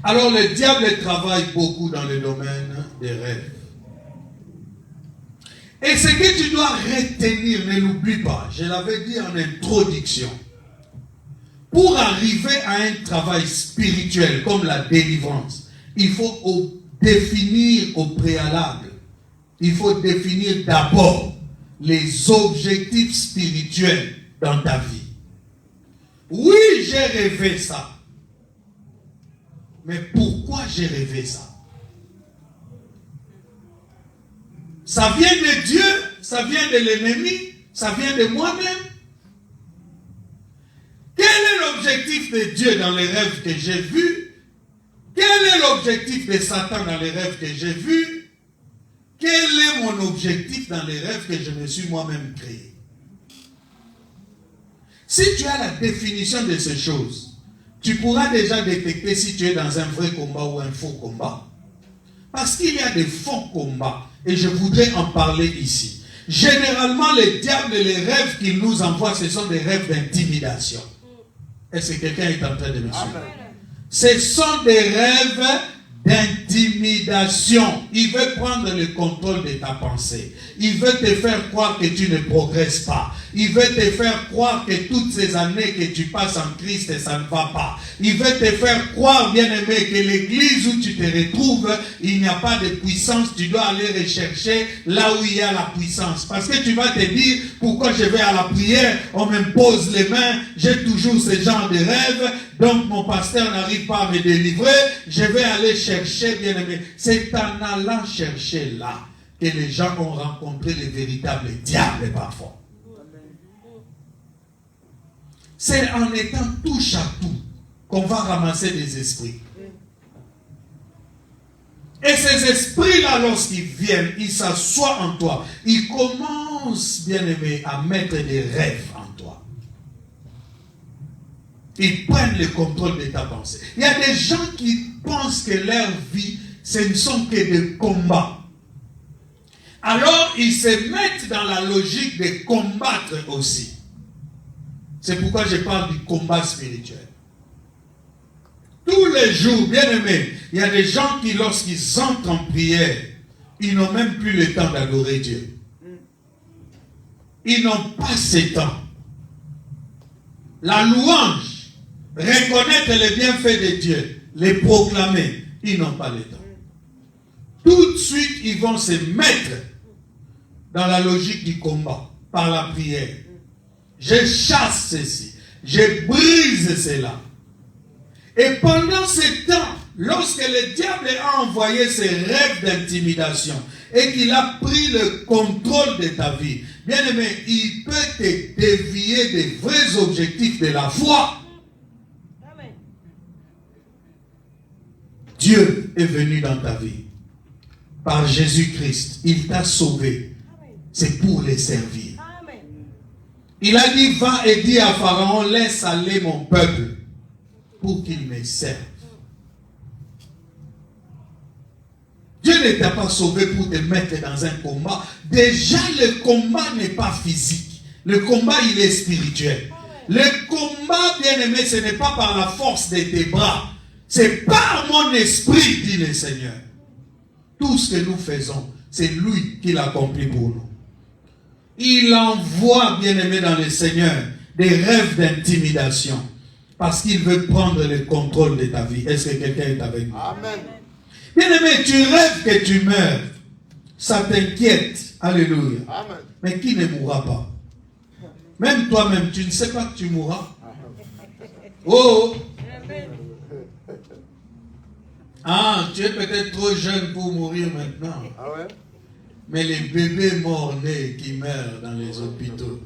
Alors le diable travaille beaucoup dans le domaine des rêves. Et ce que tu dois retenir, ne l'oublie pas, je l'avais dit en introduction, pour arriver à un travail spirituel comme la délivrance, il faut définir au préalable, il faut définir d'abord les objectifs spirituels dans ta vie. Oui, j'ai rêvé ça. Mais pourquoi j'ai rêvé ça? Ça vient de Dieu, ça vient de l'ennemi, ça vient de moi-même. Quel est l'objectif de Dieu dans les rêves que j'ai vus? Quel est l'objectif de Satan dans les rêves que j'ai vus? Quel est mon objectif dans les rêves que je me suis moi-même créé? Si tu as la définition de ces choses, tu pourras déjà détecter si tu es dans un vrai combat ou un faux combat. Parce qu'il y a des faux combats. Et je voudrais en parler ici. Généralement, les diables et les rêves qu'ils nous envoient, ce sont des rêves d'intimidation. Est-ce que quelqu'un est en train de me suivre? Ce sont des rêves d'intimidation. Il veut prendre le contrôle de ta pensée. Il veut te faire croire que tu ne progresses pas. Il veut te faire croire que toutes ces années que tu passes en Christ, ça ne va pas. Il veut te faire croire, bien-aimé, que l'église où tu te retrouves, il n'y a pas de puissance. Tu dois aller rechercher là où il y a la puissance. Parce que tu vas te dire, pourquoi je vais à la prière, on me pose les mains, j'ai toujours ce genre de rêves, donc mon pasteur n'arrive pas à me délivrer, je vais aller chercher, bien-aimé. C'est en allant chercher là que les gens ont rencontré les véritables diables parfois. C'est en étant touche à tout qu'on va ramasser des esprits. Et ces esprits-là, lorsqu'ils viennent, ils s'assoient en toi. Ils commencent, bien-aimé, à mettre des rêves en toi. Ils prennent le contrôle de ta pensée. Il y a des gens qui pensent que leur vie, ce ne sont que des combats. Alors, ils se mettent dans la logique de combattre aussi. C'est pourquoi je parle du combat spirituel. Tous les jours, bien aimés, il y a des gens qui, lorsqu'ils entrent en prière, ils n'ont même plus le temps d'adorer Dieu. Ils n'ont pas ce temps. La louange, reconnaître les bienfaits de Dieu, les proclamer, ils n'ont pas le temps. Tout de suite, ils vont se mettre dans la logique du combat, par la prière. Je chasse ceci, je brise cela. Et pendant ce temps, lorsque le diable a envoyé ses rêves d'intimidation et qu'il a pris le contrôle de ta vie, bien aimé, il peut te dévier des vrais objectifs de la foi. Amen. Dieu est venu dans ta vie par Jésus-Christ. Il t'a sauvé. C'est pour les servir. Il a dit, va et dis à Pharaon, laisse aller mon peuple pour qu'il me serve. Dieu ne t'a pas sauvé pour te mettre dans un combat. Déjà, le combat n'est pas physique. Le combat, il est spirituel. Le combat, bien aimé, ce n'est pas par la force de tes bras. C'est par mon esprit, dit le Seigneur. tout ce que nous faisons, c'est lui qui l'accomplit pour nous. Il envoie, bien-aimé dans le Seigneur, des rêves d'intimidation. Parce qu'il veut prendre le contrôle de ta vie. Est-ce que quelqu'un est avec nous? Amen. Bien-aimé, tu rêves que tu meurs. Ça t'inquiète. Alléluia. Amen. Mais qui ne mourra pas? Même toi-même, tu ne sais pas que tu mourras. Oh! Ah, tu es peut-être trop jeune pour mourir maintenant. Ah ouais? Mais les bébés morts-nés qui meurent dans les hôpitaux.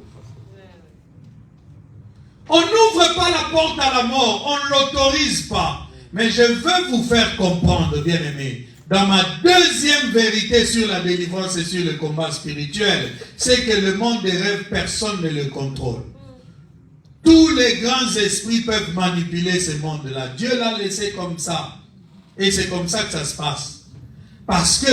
On n'ouvre pas la porte à la mort, on ne l'autorise pas. Mais je veux vous faire comprendre, bien-aimés, dans ma deuxième vérité sur la délivrance et sur le combat spirituel, c'est que le monde des rêves, personne ne le contrôle. Tous les grands esprits peuvent manipuler ce monde-là. Dieu l'a laissé comme ça. Et c'est comme ça que ça se passe. Parce que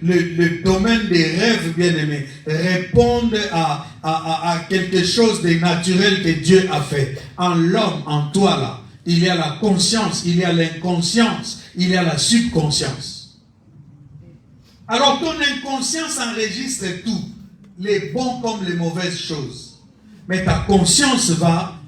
le domaine des rêves, bien-aimés, répondent à quelque chose de naturel que Dieu a fait. En l'homme, en toi là, il y a la conscience, il y a l'inconscience, il y a la subconscience. Alors ton inconscience enregistre tout, les bons comme les mauvaises choses. Mais ta conscience va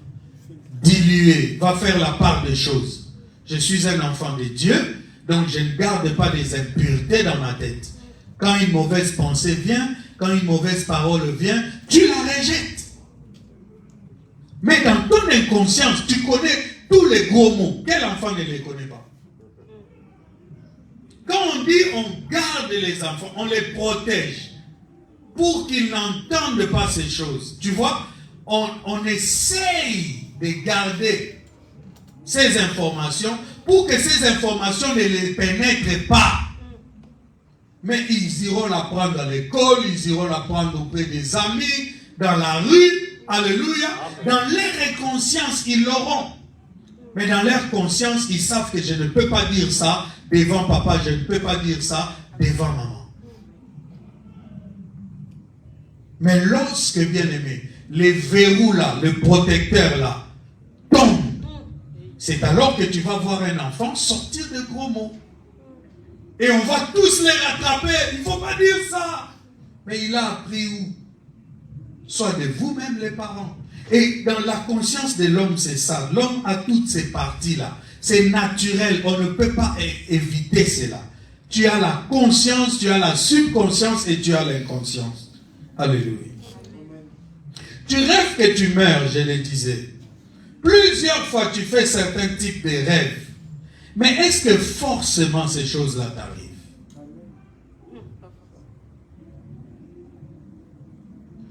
diluer, va faire la part des choses. Je suis un enfant de Dieu. Donc je ne garde pas des impuretés dans ma tête. Quand une mauvaise pensée vient, quand une mauvaise parole vient, tu la rejettes. Mais dans ton inconscience, tu connais tous les gros mots. Quel enfant ne les connaît pas? Quand on dit on garde les enfants, on les protège pour qu'ils n'entendent pas ces choses. Tu vois, on essaye de garder ces informations pour que ces informations ne les pénètrent pas. Mais ils iront l'apprendre à l'école, ils iront l'apprendre auprès des amis, dans la rue, alléluia. Dans leur conscience, ils l'auront. Mais dans leur conscience, ils savent que je ne peux pas dire ça devant papa, je ne peux pas dire ça devant maman. Mais lorsque, bien aimé, les verrous là, le protecteur là, tombent, c'est alors que tu vas voir un enfant sortir de gros mots. Et on va tous les rattraper. Il ne faut pas dire ça. Mais il a appris où? Soit de vous-même les parents. Et dans la conscience de l'homme, c'est ça. L'homme a toutes ces parties-là. C'est naturel. On ne peut pas éviter cela. Tu as la conscience, tu as la subconscience et tu as l'inconscience. Alléluia. Tu rêves que tu meurs, je le disais. Plusieurs fois, tu fais certains types de rêves. Mais est-ce que forcément ces choses-là t'arrivent?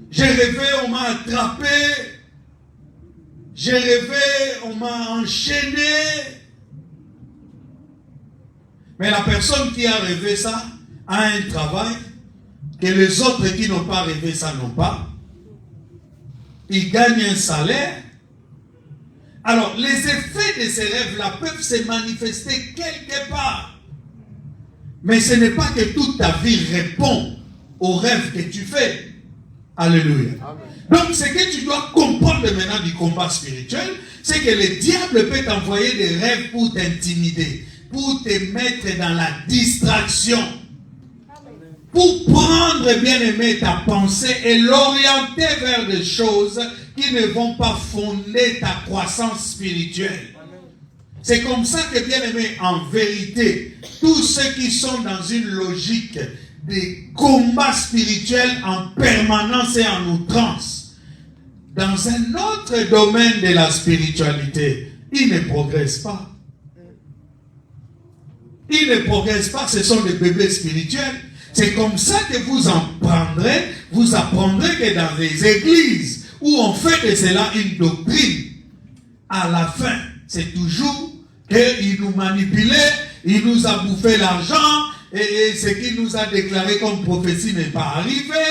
J'ai rêvé, on m'a attrapé. J'ai rêvé, on m'a enchaîné. Mais la personne qui a rêvé ça a un travail que les autres qui n'ont pas rêvé ça n'ont pas. Il gagne un salaire. Alors, les effets de ces rêves-là peuvent se manifester quelque part. Mais ce n'est pas que toute ta vie répond aux rêves que tu fais. Alléluia. Amen. Donc, ce que tu dois comprendre maintenant du combat spirituel, c'est que le diable peut t'envoyer des rêves pour t'intimider, pour te mettre dans la distraction, pour prendre, bien aimé, ta pensée et l'orienter vers des choses qui ne vont pas fonder ta croissance spirituelle. C'est comme ça que, bien aimé, en vérité, tous ceux qui sont dans une logique de combat spirituel en permanence et en outrance, dans un autre domaine de la spiritualité, ils ne progressent pas. Ils ne progressent pas, ce sont des bébés spirituels. C'est comme ça que vous apprendrez que dans les églises où on fait de cela une doctrine, à la fin, c'est toujours qu'il nous manipulait, il nous a bouffé l'argent, et ce qu'il nous a déclaré comme prophétie n'est pas arrivé,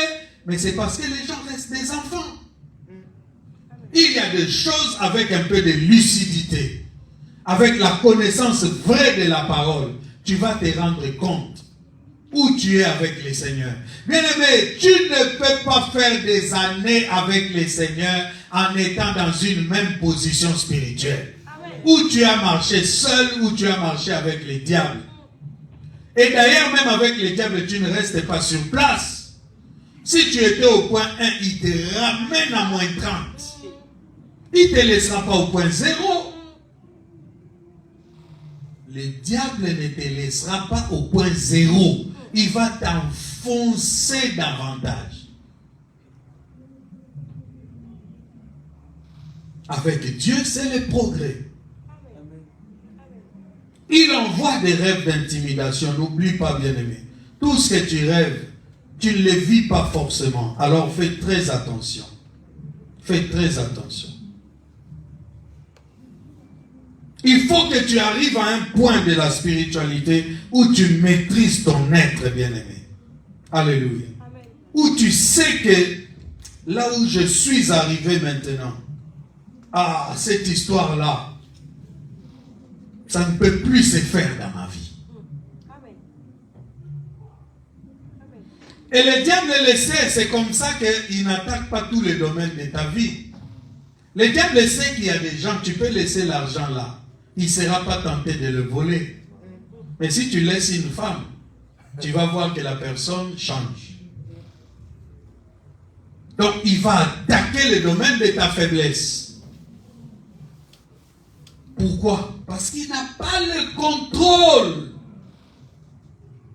mais c'est parce que les gens restent des enfants. Il y a des choses avec un peu de lucidité, avec la connaissance vraie de la parole, tu vas te rendre compte où tu es avec le Seigneur. Bien-aimé, tu ne peux pas faire des années avec le Seigneur en étant dans une même position spirituelle. Où tu as marché seul, où tu as marché avec les diables. Et d'ailleurs, même avec les diables, tu ne restes pas sur place. Si tu étais au point 1, il te ramène à moins 30. Il ne te laissera pas au point 0. Le diable ne te laissera pas au point 0. Il va t'enfoncer davantage. Avec Dieu, c'est le progrès. Il envoie des rêves d'intimidation. N'oublie pas, bien-aimé. Tout ce que tu rêves, tu ne les vis pas forcément. Alors fais très attention. Fais très attention. Il faut que tu arrives à un point de la spiritualité où tu maîtrises ton être, bien-aimé. Alléluia. Amen. Où tu sais que là où je suis arrivé maintenant, cette histoire-là, ça ne peut plus se faire dans ma vie. Amen. Et le diable le sait, c'est comme ça qu'il n'attaque pas tous les domaines de ta vie. Le diable sait qu'il y a des gens, tu peux laisser l'argent là. Il ne sera pas tenté de le voler. Mais si tu laisses une femme, tu vas voir que la personne change. Donc, il va attaquer le domaine de ta faiblesse. Pourquoi? Parce qu'il n'a pas le contrôle.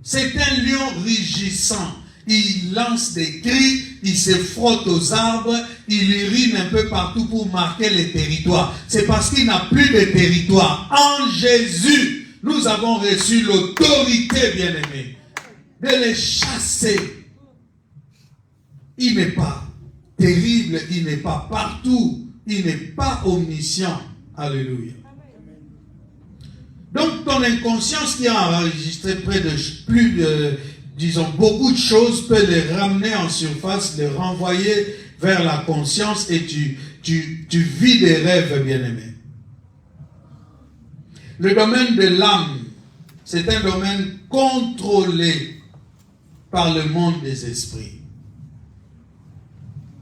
C'est un lion rugissant. Il lance des cris, il se frotte aux arbres, il urine un peu partout pour marquer les territoires. C'est parce qu'il n'a plus de territoire. En Jésus, nous avons reçu l'autorité, bien-aimée, de les chasser. Il n'est pas terrible, il n'est pas partout, il n'est pas omniscient. Alléluia. Donc ton inconscience qui a enregistré disons beaucoup de choses peut les ramener en surface, les renvoyer vers la conscience et tu vis des rêves, bien-aimés. Le domaine de l'âme, c'est un domaine contrôlé par le monde des esprits.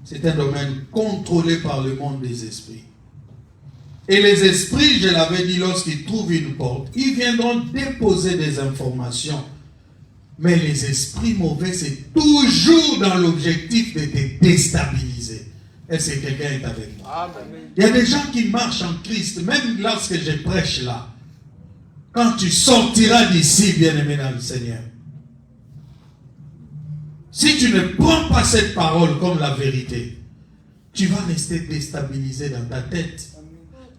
C'est un domaine contrôlé par le monde des esprits. Et les esprits, je l'avais dit, lorsqu'ils trouvent une porte, ils viendront déposer des informations. Mais les esprits mauvais, c'est toujours dans l'objectif de te déstabiliser. Est-ce que quelqu'un est avec moi? Amen. Il y a des gens qui marchent en Christ, même lorsque je prêche là. Quand tu sortiras d'ici, bien-aimé dans le Seigneur, si tu ne prends pas cette parole comme la vérité, tu vas rester déstabilisé dans ta tête.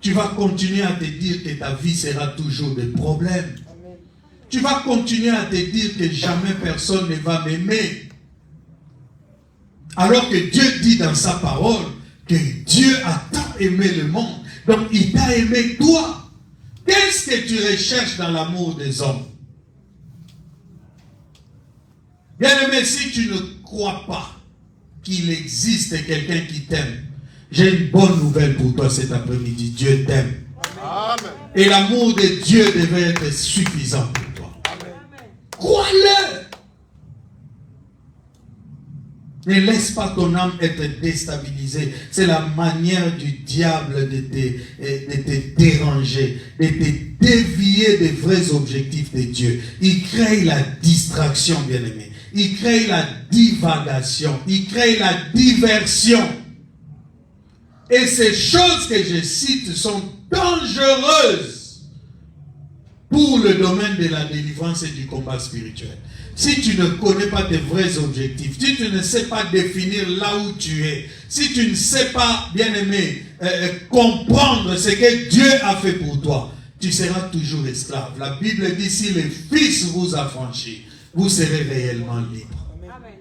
Tu vas continuer à te dire que ta vie sera toujours des problèmes. Tu vas continuer à te dire que jamais personne ne va m'aimer. Alors que Dieu dit dans sa parole que Dieu a tant aimé le monde. Donc il t'a aimé toi. Qu'est-ce que tu recherches dans l'amour des hommes? Bien-aimé, si tu ne crois pas qu'il existe quelqu'un qui t'aime, j'ai une bonne nouvelle pour toi cet après-midi. Dieu t'aime. Amen. Et l'amour de Dieu devait être suffisant pour toi. Crois-le. Ne laisse pas ton âme être déstabilisée. C'est la manière du diable de te déranger, de te dévier des vrais objectifs de Dieu. Il crée la distraction, bien-aimé. Il crée la divagation. Il crée la diversion. Et ces choses que je cite sont dangereuses pour le domaine de la délivrance et du combat spirituel. Si tu ne connais pas tes vrais objectifs, si tu ne sais pas définir là où tu es, si tu ne sais pas, bien-aimé, comprendre ce que Dieu a fait pour toi, tu seras toujours esclave. La Bible dit, si le Fils vous a franchi, vous serez réellement libre. Amen.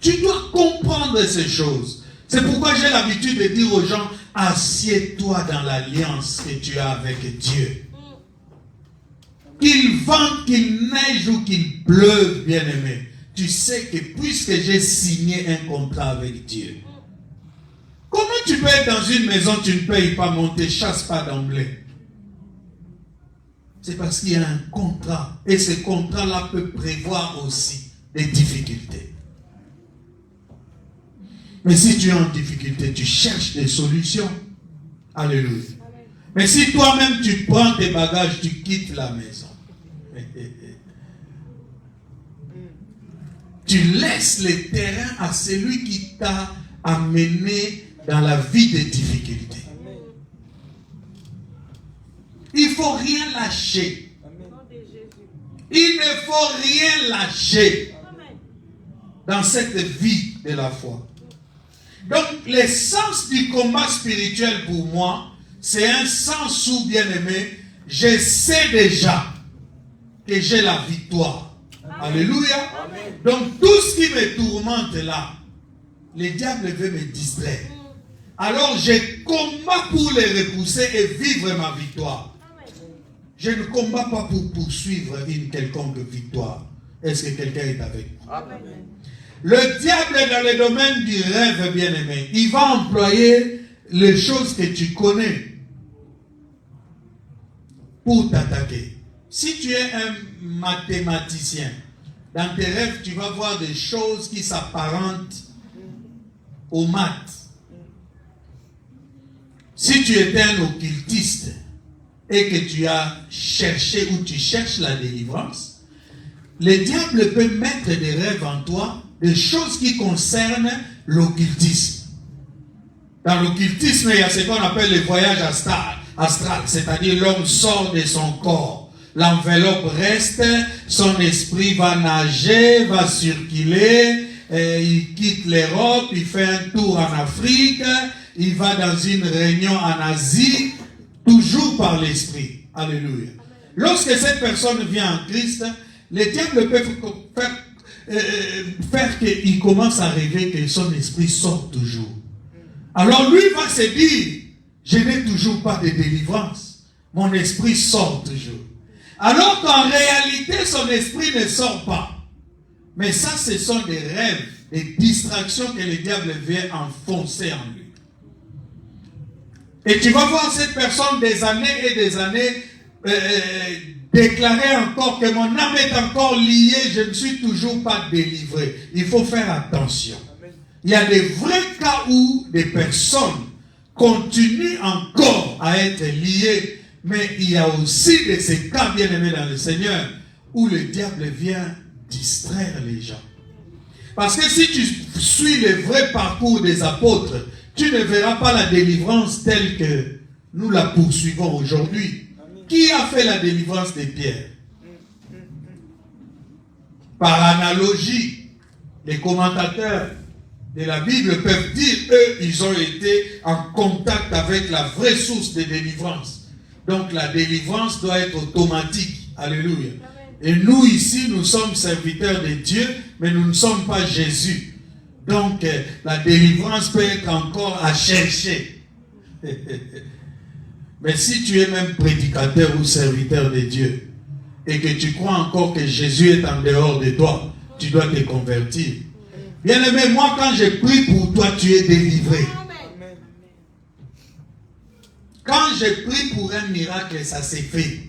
Tu dois comprendre ces choses. C'est pourquoi j'ai l'habitude de dire aux gens, assieds-toi dans l'alliance que tu as avec Dieu. Qu'il vente, qu'il neige ou qu'il pleuve, bien-aimé, tu sais que puisque j'ai signé un contrat avec Dieu, comment tu peux être dans une maison, tu ne payes pas, on ne te chasse pas d'emblée? C'est parce qu'il y a un contrat. Et ce contrat-là peut prévoir aussi des difficultés. Mais si tu es en difficulté, tu cherches des solutions. Alléluia. Mais si toi-même tu prends tes bagages, tu quittes la maison. Tu laisses le terrain à celui qui t'a amené dans la vie des difficultés. Il ne faut rien lâcher. Il ne faut rien lâcher dans cette vie de la foi. Donc, l'essence du combat spirituel pour moi, c'est un sens où, bien aimé, je sais déjà que j'ai la victoire. Alléluia. Amen. Donc, tout ce qui me tourmente là, le diable veut me distraire. Alors, je combats pour les repousser et vivre ma victoire. Je ne combats pas pour poursuivre une quelconque victoire. Est-ce que quelqu'un est avec moi? Amen. Le diable est dans le domaine du rêve, bien-aimé. Il va employer les choses que tu connais pour t'attaquer. Si tu es un mathématicien, dans tes rêves, tu vas voir des choses qui s'apparentent aux maths. Si tu étais un occultiste et que tu as cherché ou tu cherches la délivrance, le diable peut mettre des rêves en toi, des choses qui concernent l'occultisme. Dans l'occultisme, il y a ce qu'on appelle le voyage astral, c'est-à-dire l'homme sort de son corps. L'enveloppe reste, son esprit va nager, va circuler, il quitte l'Europe, il fait un tour en Afrique, il va dans une réunion en Asie, toujours par l'esprit. Alléluia. Lorsque cette personne vient en Christ, le diable peut faire qu'il commence à rêver que son esprit sort toujours. Alors lui va se dire, je n'ai toujours pas de délivrance. Mon esprit sort toujours. Alors qu'en réalité, son esprit ne sort pas. Mais ça, ce sont des rêves, des distractions que le diable vient enfoncer en lui. Et tu vas voir cette personne des années et des années déclarer encore que mon âme est encore liée, je ne suis toujours pas délivré. Il faut faire attention. Il y a des vrais cas où des personnes continuent encore à être liées, mais il y a aussi de ces cas bien aimés dans le Seigneur où le diable vient distraire les gens. Parce que si tu suis le vrai parcours des apôtres, tu ne verras pas la délivrance telle que nous la poursuivons aujourd'hui. Qui a fait la délivrance de Pierre? Par analogie, les commentateurs de la Bible peuvent dire, eux, ils ont été en contact avec la vraie source de délivrance. Donc la délivrance doit être automatique. Alléluia. Et nous ici, nous sommes serviteurs de Dieu, mais nous ne sommes pas Jésus. Donc la délivrance peut être encore à chercher. Mais si tu es même prédicateur ou serviteur de Dieu, et que tu crois encore que Jésus est en dehors de toi, tu dois te convertir. Bien-aimé, moi quand je prie pour toi, tu es délivré. Quand je prie pour un miracle, ça s'est fait.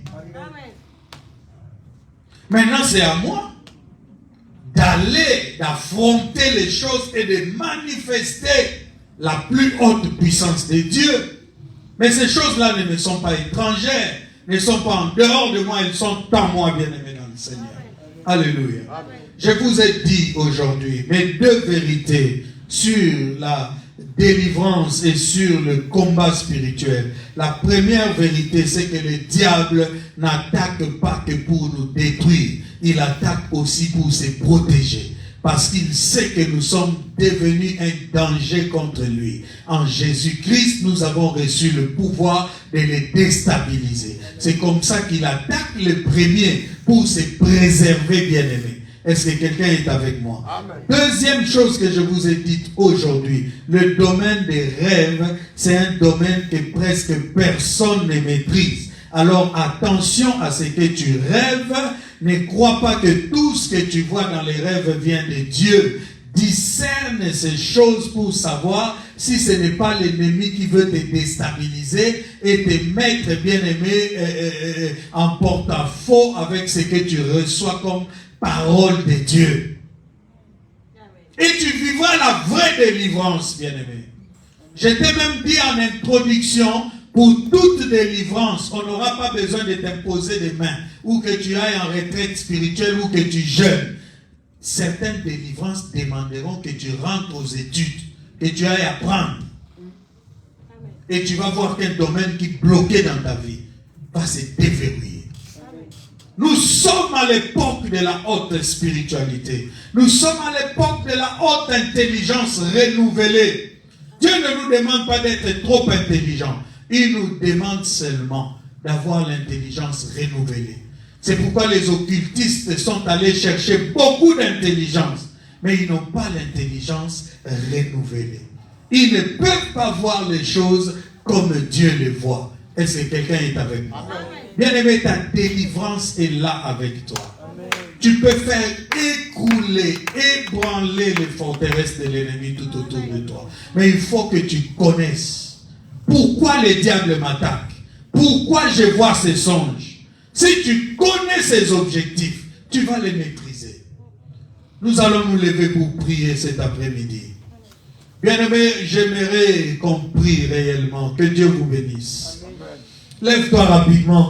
Maintenant, c'est à moi d'affronter les choses et de manifester la plus haute puissance de Dieu. Mais ces choses-là ne me sont pas étrangères, ne sont pas en dehors de moi, elles sont en moi, bien-aimés dans le Seigneur. Amen. Alléluia. Amen. Je vous ai dit aujourd'hui mes deux vérités sur la délivrance et sur le combat spirituel. La première vérité, c'est que le diable n'attaque pas que pour nous détruire, il attaque aussi pour se protéger. Parce qu'il sait que nous sommes devenus un danger contre lui. En Jésus-Christ, nous avons reçu le pouvoir de les déstabiliser. C'est comme ça qu'il attaque le premier pour se préserver, bien-aimé. Est-ce que quelqu'un est avec moi? Amen. Deuxième chose que je vous ai dite aujourd'hui, le domaine des rêves, c'est un domaine que presque personne ne maîtrise. Alors attention à ce que tu rêves. Ne crois pas que tout ce que tu vois dans les rêves vient de Dieu. Discerne ces choses pour savoir si ce n'est pas l'ennemi qui veut te déstabiliser et te mettre, bien-aimé, en porte-à-faux avec ce que tu reçois comme parole de Dieu. Et tu vivras la vraie délivrance, bien-aimé. Je t'ai même dit en introduction, Pour toute délivrance, on n'aura pas besoin de t'imposer des mains, ou que tu ailles en retraite spirituelle, ou que tu jeûnes. Certaines délivrances demanderont que tu rentres aux études, que tu ailles apprendre. Et tu vas voir qu'un domaine qui bloquait dans ta vie va se déverrouiller. Nous sommes à l'époque de la haute spiritualité. Nous sommes à l'époque de la haute intelligence renouvelée. Dieu ne nous demande pas d'être trop intelligents. Il nous demande seulement d'avoir l'intelligence renouvelée. C'est pourquoi les occultistes sont allés chercher beaucoup d'intelligence, mais ils n'ont pas l'intelligence renouvelée. Ils ne peuvent pas voir les choses comme Dieu les voit. Est-ce que quelqu'un est avec moi? Bien-aimé, ta délivrance est là avec toi. Amen. Tu peux faire écrouler, ébranler les forteresses de l'ennemi tout autour de toi. Mais il faut que tu connaisses pourquoi le diable m'attaque. Pourquoi je vois ces songes. Si tu connais ces objectifs, tu vas les maîtriser. Nous allons nous lever pour prier cet après-midi. Bien-aimé, j'aimerais qu'on prie réellement. Que Dieu vous bénisse. Lève-toi rapidement.